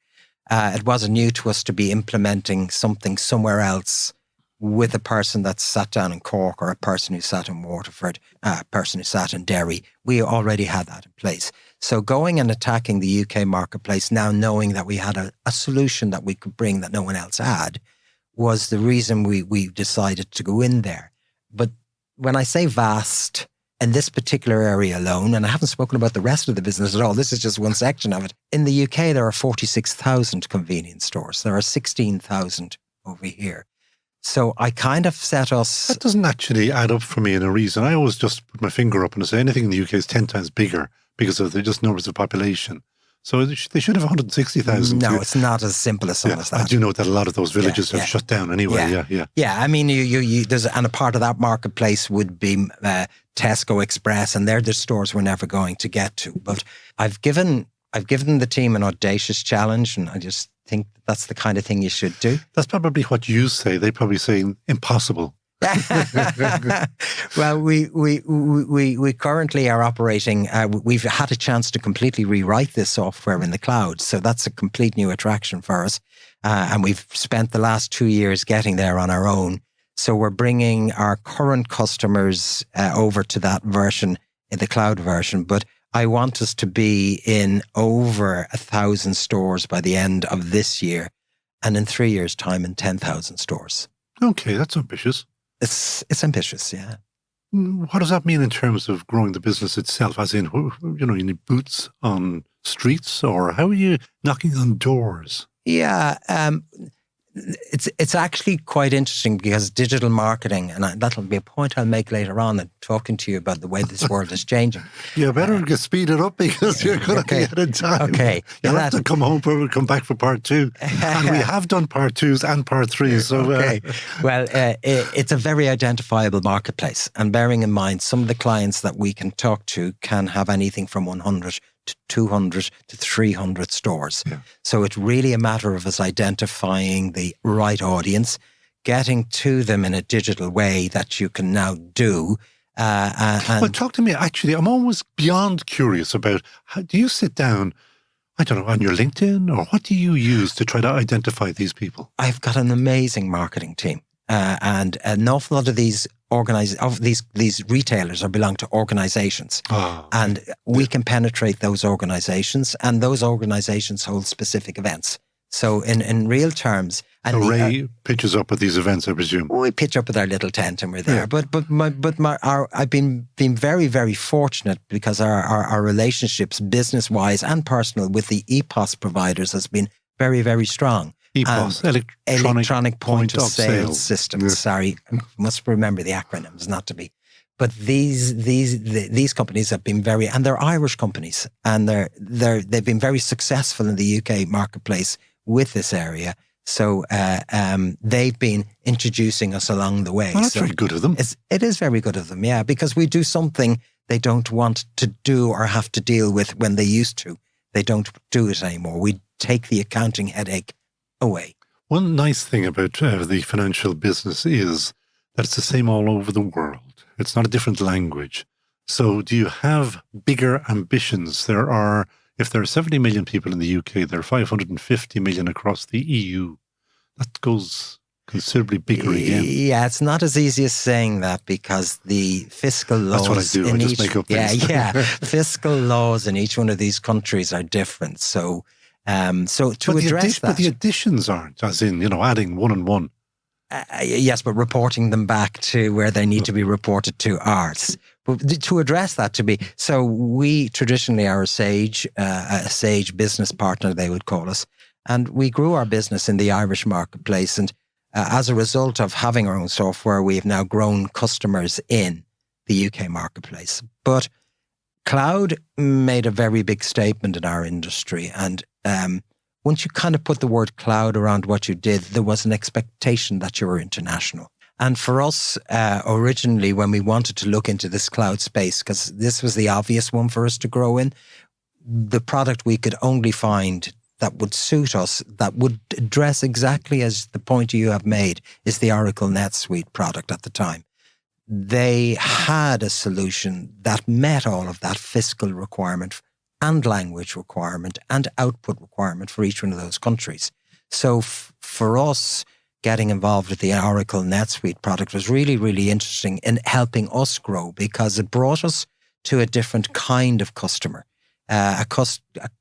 It wasn't new to us to be implementing something somewhere else with a person that sat down in Cork or a person who sat in Waterford, a person who sat in Derry. We already had that in place. So going and attacking the UK marketplace, now knowing that we had a solution that we could bring that no one else had, was the reason we decided to go in there. But when I say vast, in this particular area alone, and I haven't spoken about the rest of the business at all, this is just one section of it. In the UK, there are 46,000 convenience stores. There are 16,000 over here. So I kind of set us... That doesn't actually add up for me in a reason. I always just put my finger up and say anything in the UK is 10 times bigger because of the just numbers of population. So they should have 160,000. No, it's not as simple as that. I do know that a lot of those villages have shut down anyway. Yeah, I mean, and a part of that marketplace would be Tesco Express, and they're the stores we're never going to get to. But I've given the team an audacious challenge, and I just think that's the kind of thing you should do. That's probably what you say. They probably say impossible. Well, we currently are operating. We've had a chance to completely rewrite this software in the cloud, so that's a complete new attraction for us. And we've spent the last 2 years getting there on our own. So we're bringing our current customers over to that version, the cloud version. But I want us to be in over 1,000 stores by the end of this year, and in 3 years' time in 10,000 stores. Okay, that's ambitious. It's ambitious, yeah. What does that mean in terms of growing the business itself? As in, you need boots on streets, or how are you knocking on doors? Yeah, it's actually quite interesting because digital marketing, and that'll be a point I'll make later on in talking to you about the way this world is changing. You better speed it up because you're going to get in time. Okay. You'll have to come back for part 2. And we have done part 2s and part 3s. So, okay. Well, it's a very identifiable marketplace. And bearing in mind, some of the clients that we can talk to can have anything from 100 to 200 to 300 stores. Yeah. So it's really a matter of us identifying the right audience, getting to them in a digital way that you can now do. Well, talk to me. Actually, I'm always beyond curious about how do you sit down, I don't know, on your LinkedIn, or what do you use to try to identify these people? I've got an amazing marketing team. And an awful lot of these retailers belong to organizations. And we can penetrate those organizations, and those organizations hold specific events. So in real terms... And Ray pitches up at these events, I presume. We pitch up with our little tent and we're there. Yeah. I've been very, very fortunate because our relationships, business-wise and personal, with the EPOS providers has been very, very strong. EPOS, electronic point of sale system. Yes. Sorry, I must remember the acronyms, not to be. But these companies have been and they're Irish companies, and they've been very successful in the UK marketplace with this area. So they've been introducing us along the way. Well, that's very good of them. It is very good of them, yeah, because we do something they don't want to do or have to deal with when they used to. They don't do it anymore. We take the accounting headache away. One nice thing about the financial business is that it's the same all over the world. It's not a different language. So do you have bigger ambitions? If there are 70 million people in the UK, there are 550 million across the EU. That goes considerably bigger again. Yeah, it's not as easy as saying that because the fiscal laws... That's what I do. I just make up things. Yeah. Fiscal laws in each one of these countries are different. So to address that... But the additions aren't, as in, adding 1 and 1. Yes, but reporting them back to where they need to be reported to ours. But to address that so we traditionally are a Sage business partner, they would call us. And we grew our business in the Irish marketplace. And as a result of having our own software, we've now grown customers in the UK marketplace. But cloud made a very big statement in our industry. And once you kind of put the word cloud around what you did, there was an expectation that you were international. And for us, originally, when we wanted to look into this cloud space, because this was the obvious one for us to grow in, the product we could only find that would suit us, that would address exactly as the point you have made, is the Oracle NetSuite product at the time. They had a solution that met all of that fiscal requirement and language requirement and output requirement for each one of those countries. So for us, getting involved with the Oracle NetSuite product was really, really interesting in helping us grow because it brought us to a different kind of customer.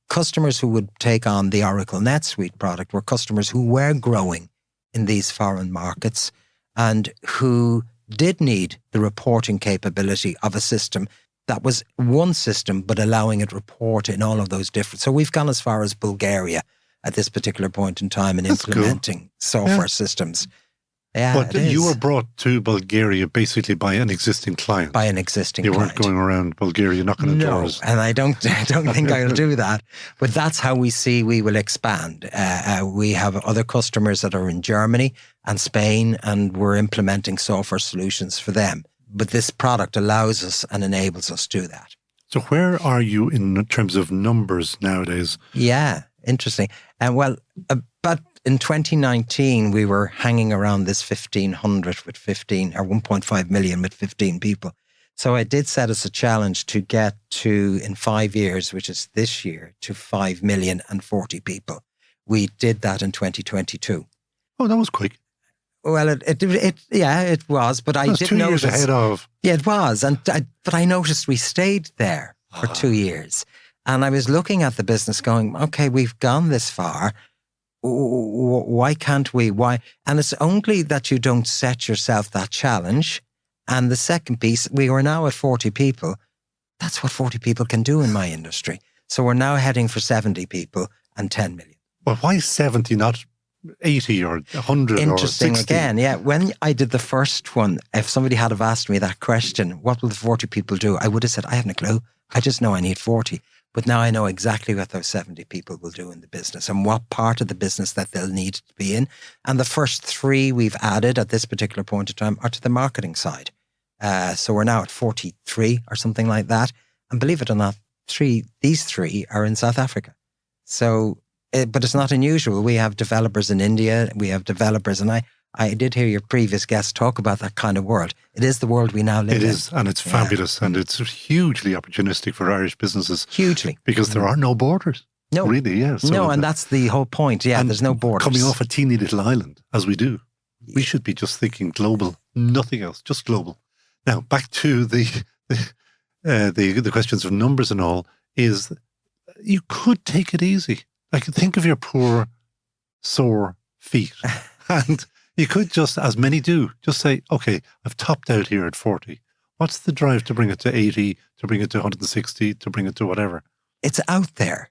Customers who would take on the Oracle NetSuite product were customers who were growing in these foreign markets and who did need the reporting capability of a system that was one system, but allowing it report in all of those different. So we've gone as far as Bulgaria at this particular point in time in implementing software systems. Yeah, but you were brought to Bulgaria basically by an existing client. By an existing client. You weren't going around Bulgaria knocking on doors. No, and I don't think I'll do that. But that's how we see we will expand. We have other customers that are in Germany and Spain, and we're implementing software solutions for them. But this product allows us and enables us to do that. So where are you in terms of numbers nowadays? Yeah, interesting. But in 2019, we were hanging around this 1,500 with 15, or 1.5 million with 15 people. So I did set us a challenge to get to, in 5 years, which is this year, to 5 million and 40 people. We did that in 2022. Oh, that was quick. Well, it was, but I did notice. 2 years ahead of. Yeah, it was. But I noticed we stayed there for 2 years. And I was looking at the business going, okay, we've gone this far. Why can't we? Why? And it's only that you don't set yourself that challenge. And the second piece, we are now at 40 people. That's what 40 people can do in my industry. So we're now heading for 70 people and 10 million. Well, why 70, not 80 or 100 Interesting or 60? Again, yeah. When I did the first one, if somebody had have asked me that question, what will the 40 people do? I would have said, I haven't a clue. I just know I need 40. But now I know exactly what those 70 people will do in the business and what part of the business that they'll need to be in. And the first 3 we've added at this particular point in time are to the marketing side. So we're now at 43 or something like that. And believe it or not, these 3 are in South Africa. So, but it's not unusual. We have developers in India. We have developers, and I did hear your previous guest talk about that kind of world. It is the world we now live in. It is, and it's fabulous, and it's hugely opportunistic for Irish businesses. Hugely. Because there are no borders. No. Really, yeah. So and that's the whole point. Yeah, there's no borders. Coming off a teeny little island, as we do, we should be just thinking global, nothing else, just global. Now, back to the questions of numbers and all, is you could take it easy. Like, think of your poor, sore feet. And you could just, as many do, just say, okay, I've topped out here at 40. What's the drive to bring it to 80, to bring it to 160, to bring it to whatever? It's out there.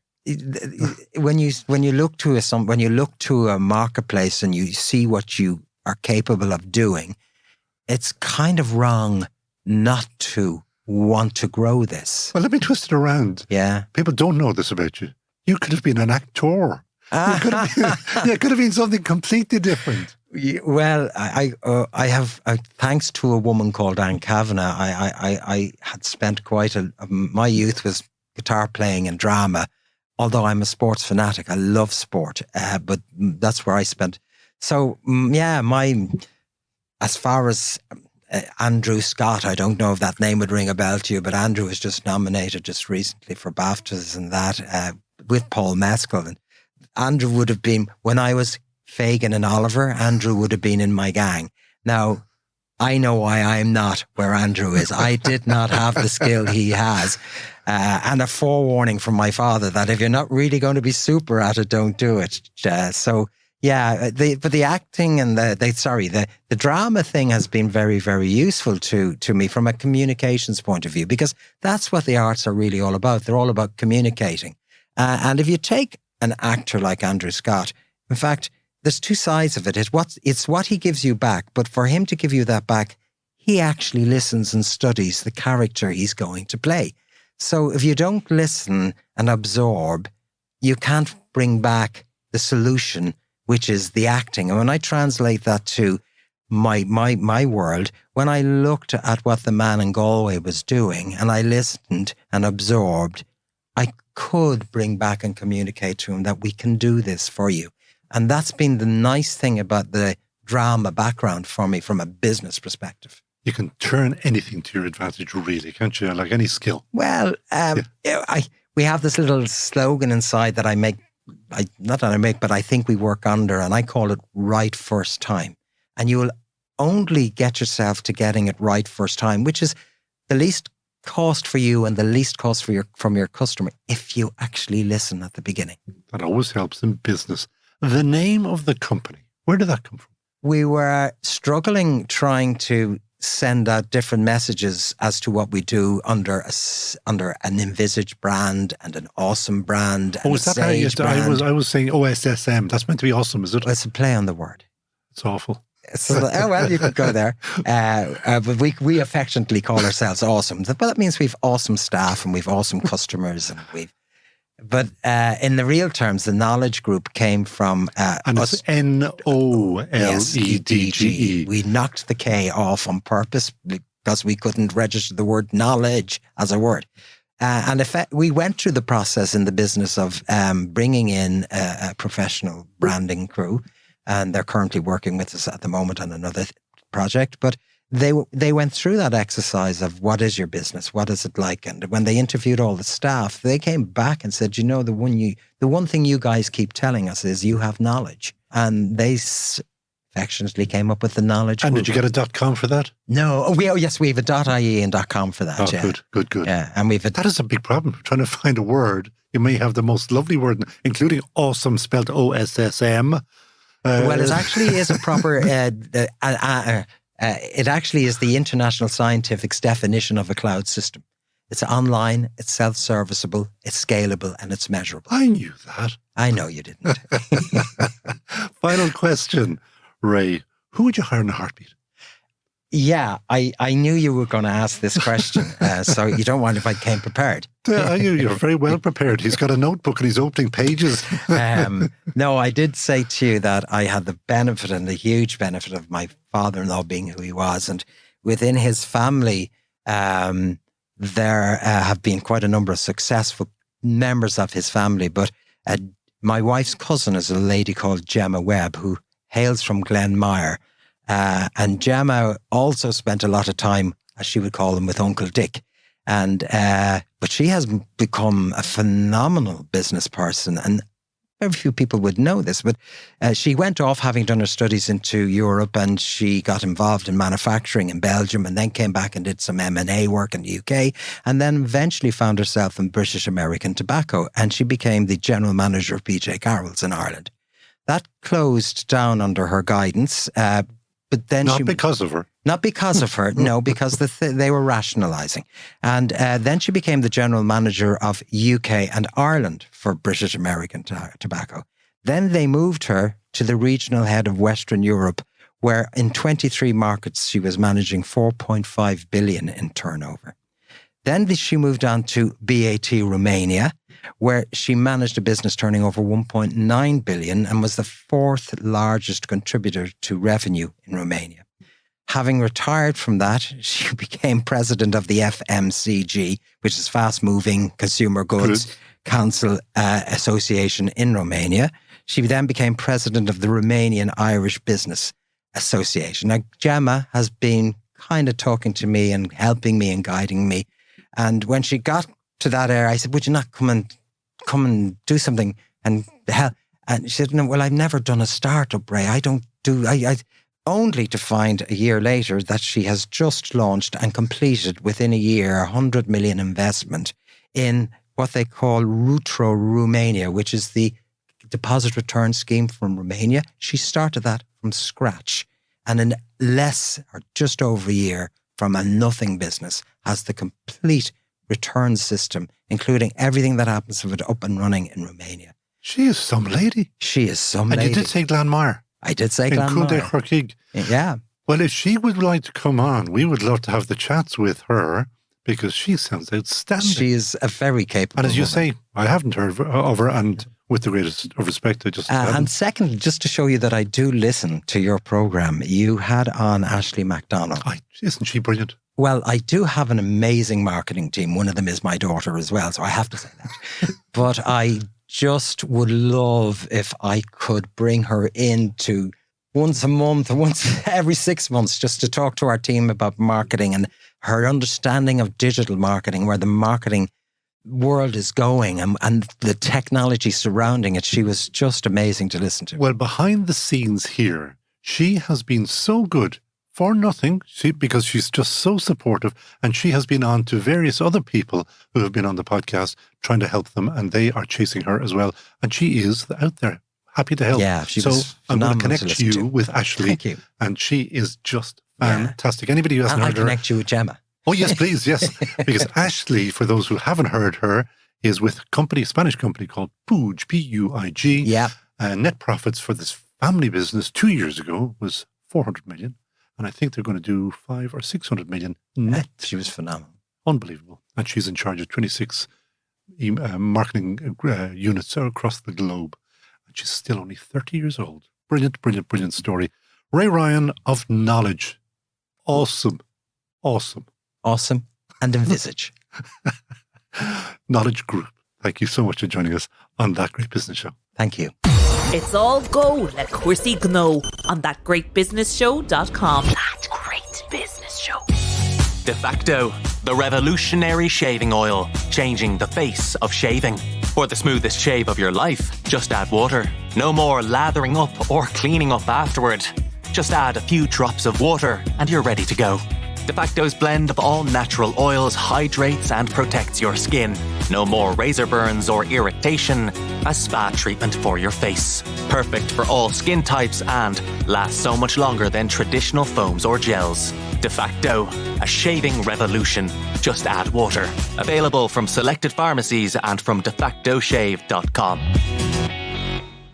When you look to a marketplace and you see what you are capable of doing, it's kind of wrong not to want to grow this. Well, let me twist it around. Yeah. People don't know this about you. You could have been an actor. It could have been something completely different. Well, I have, thanks to a woman called Anne Kavanagh, I had spent my youth was guitar playing and drama. Although I'm a sports fanatic, I love sport, but that's where I spent. So, as far as Andrew Scott, I don't know if that name would ring a bell to you, but Andrew was just nominated just recently for BAFTAs and that with Paul Mescal. And Andrew would have been, when I was Fagin and Oliver, Andrew would have been in my gang. Now, I know why I'm not where Andrew is. I did not have the skill he has. And a forewarning from my father that if you're not really going to be super at it, don't do it. But the acting and the drama thing has been very, very useful to me from a communications point of view, because that's what the arts are really all about. They're all about communicating. And if you take an actor like Andrew Scott, in fact, there's two sides of it. It's what he gives you back, but for him to give you that back, he actually listens and studies the character he's going to play. So if you don't listen and absorb, you can't bring back the solution, which is the acting. And when I translate that to my world, when I looked at what the man in Galway was doing and I listened and absorbed, I could bring back and communicate to him that we can do this for you. And that's been the nice thing about the drama background for me from a business perspective. You can turn anything to your advantage, really, can't you? Like any skill. Well, we have this little slogan inside that I make, not that I make, but I think we work under, and I call it right first time. And you will only get yourself to getting it right first time, which is the least cost for you and the least cost from your customer if you actually listen at the beginning. That always helps in business. The name of the company, where did that come from? We were struggling trying to send out different messages as to what we do under an envisaged brand and an awesome brand. Oh, is that how you brand. I was saying OSSM. That's meant to be awesome, is it? Well, it's a play on the word. It's awful. So, well, you could go there. But we affectionately call ourselves awesome. But that means we've awesome staff and we've awesome customers. But in the real terms, the knowledge group came from and it's NOLEDGE. We knocked the K off on purpose because we couldn't register the word knowledge as a word. And we went through the process in the business of bringing in a professional branding crew, and they're currently working with us at the moment on another project. But they went through that exercise of what is your business, what is it like, and when they interviewed all the staff, they came back and said, the one thing you guys keep telling us is you have knowledge, and they affectionately came up with the knowledge. And did you get a .com for that? No. Yes, we have a .ie and .com for that. Oh, yeah. Good. Yeah, and that is a big problem, trying to find a word. You may have the most lovely word, including awesome, spelled OSSM. Well, it actually is a proper. It actually is the International Scientific's definition of a cloud system. It's online, it's self-serviceable, it's scalable, and it's measurable. I knew that. I know you didn't. Final question, Ray. Who would you hire in a heartbeat? Yeah, I knew you were going to ask this question, so you don't mind if I came prepared. You're very well prepared. He's got a notebook and he's opening pages. No, I did say to you that I had the benefit and the huge benefit of my father-in-law being who he was. And within his family, there have been quite a number of successful members of his family. But my wife's cousin is a lady called Gemma Webb, who hails from Glenmire. And Gemma also spent a lot of time, as she would call him, with Uncle Dick. But she has become a phenomenal business person, and very few people would know this, but she went off having done her studies into Europe, and she got involved in manufacturing in Belgium, and then came back and did some M&A work in the UK, and then eventually found herself in British American Tobacco, and she became the general manager of BJ Carroll's in Ireland. That closed down under her guidance, but then Not because of her, no, because they were rationalising. And then she became the general manager of UK and Ireland for British American Tobacco. Then they moved her to the regional head of Western Europe, where in 23 markets she was managing 4.5 billion in turnover. Then she moved on to BAT Romania, where she managed a business turning over 1.9 billion and was the fourth largest contributor to revenue in Romania. Having retired from that, she became president of the FMCG, which is Fast Moving Consumer Goods Council Association in Romania. She then became president of the Romanian Irish Business Association. Now, Gemma has been kind of talking to me and helping me and guiding me. And when she got to that area, I said, would you not come and do something and help? And she said, no, well, I've never done a startup, Ray. I only to find a year later that she has just launched and completed within a year 100 million investment in what they call Rutro Romania, which is the deposit return scheme from Romania. She started that from scratch, and in less or just over a year from a nothing business has the complete return system, including everything that happens with it up and running in Romania. She is some lady. She is some And lady. you did say Glanmire. I did say in Cúde Glanmire. Chorcaig. Yeah. Well, if she would like to come on, we would love to have the chats with her because she sounds outstanding. She is a very capable And as you woman. say, I haven't heard of her, and with the greatest of respect, I just And hadn't. secondly, just to show you that I do listen to your program, you had on Ashley MacDonald. Isn't she brilliant? Well, I do have an amazing marketing team. One of them is my daughter as well, so I have to say that. But I just would love if I could bring her into once a month or once every 6 months just to talk to our team about marketing and her understanding of digital marketing, where the marketing world is going and the technology surrounding it. She was just amazing to listen to. Well, behind the scenes here, she has been so good for nothing because she's just so supportive, and she has been on to various other people who have been on the podcast trying to help them, and they are chasing her as well. And she is out there, happy to help. Yeah, she so was I'm going to phenomenal connect to listen you to. with Ashley. Thank you. And she is just fantastic. Anybody who hasn't And I'll heard her... connect you with Gemma. Oh, yes, please, yes. Because Ashley, for those who haven't heard her, is with a Spanish company called Puig, P-U-I-G. Yeah. Net profits for this family business 2 years ago was 400 million. And I think they're going to do 500 or 600 million net. She was phenomenal. Unbelievable. And she's in charge of 26 marketing units across the globe. And she's still only 30 years old. Brilliant, brilliant, brilliant story. Ray Ryan of Knowledge. Awesome. Awesome. Awesome. And envisage. Knowledge Group. Thank you so much for joining us on That Great Business Show. Thank you. It's all go, let Chrissy know on thatgreatbusinessshow.com. That Great Business Show. De facto, the revolutionary shaving oil, changing the face of shaving. For the smoothest shave of your life, just add water. No more lathering up or cleaning up afterward. Just add a few drops of water and you're ready to go. De facto's blend of all natural oils hydrates and protects your skin. No more razor burns or irritation. A spa treatment for your face. Perfect for all skin types and lasts so much longer than traditional foams or gels. De facto, a shaving revolution. Just add water. Available from selected pharmacies and from defactoshave.com.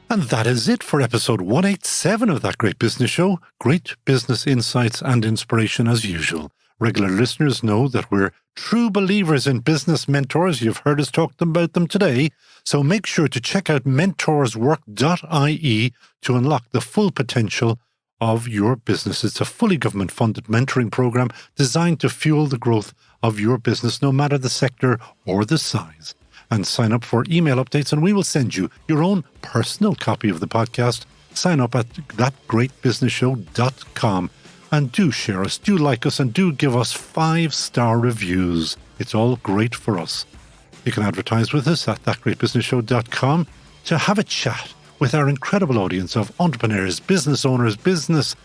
And that is it for episode 187 of That Great Business Show. Great business insights and inspiration as usual. Regular listeners know that we're true believers in business mentors. You've heard us talk about them today. So make sure to check out mentorswork.ie to unlock the full potential of your business. It's a fully government-funded mentoring program designed to fuel the growth of your business, no matter the sector or the size. And sign up for email updates, and we will send you your own personal copy of the podcast. Sign up at thatgreatbusinessshow.com. And do share us, do like us, and do give us 5-star reviews. It's all great for us. You can advertise with us at thatgreatbusinessshow.com to have a chat with our incredible audience of entrepreneurs, business owners, business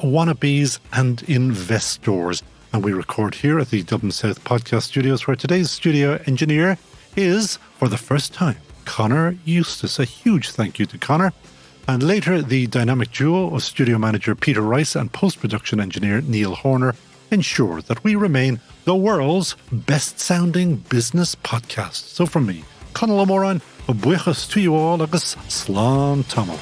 wannabes, and investors. And we record here at the Dublin South Podcast Studios, where today's studio engineer is, for the first time, Conor Eustace. A huge thank you to Conor. And later, the dynamic duo of studio manager Peter Rice and post-production engineer Neil Horner ensure that we remain the world's best-sounding business podcast. So from me, Conall Morain, a buchas to you all, agus slán tamil.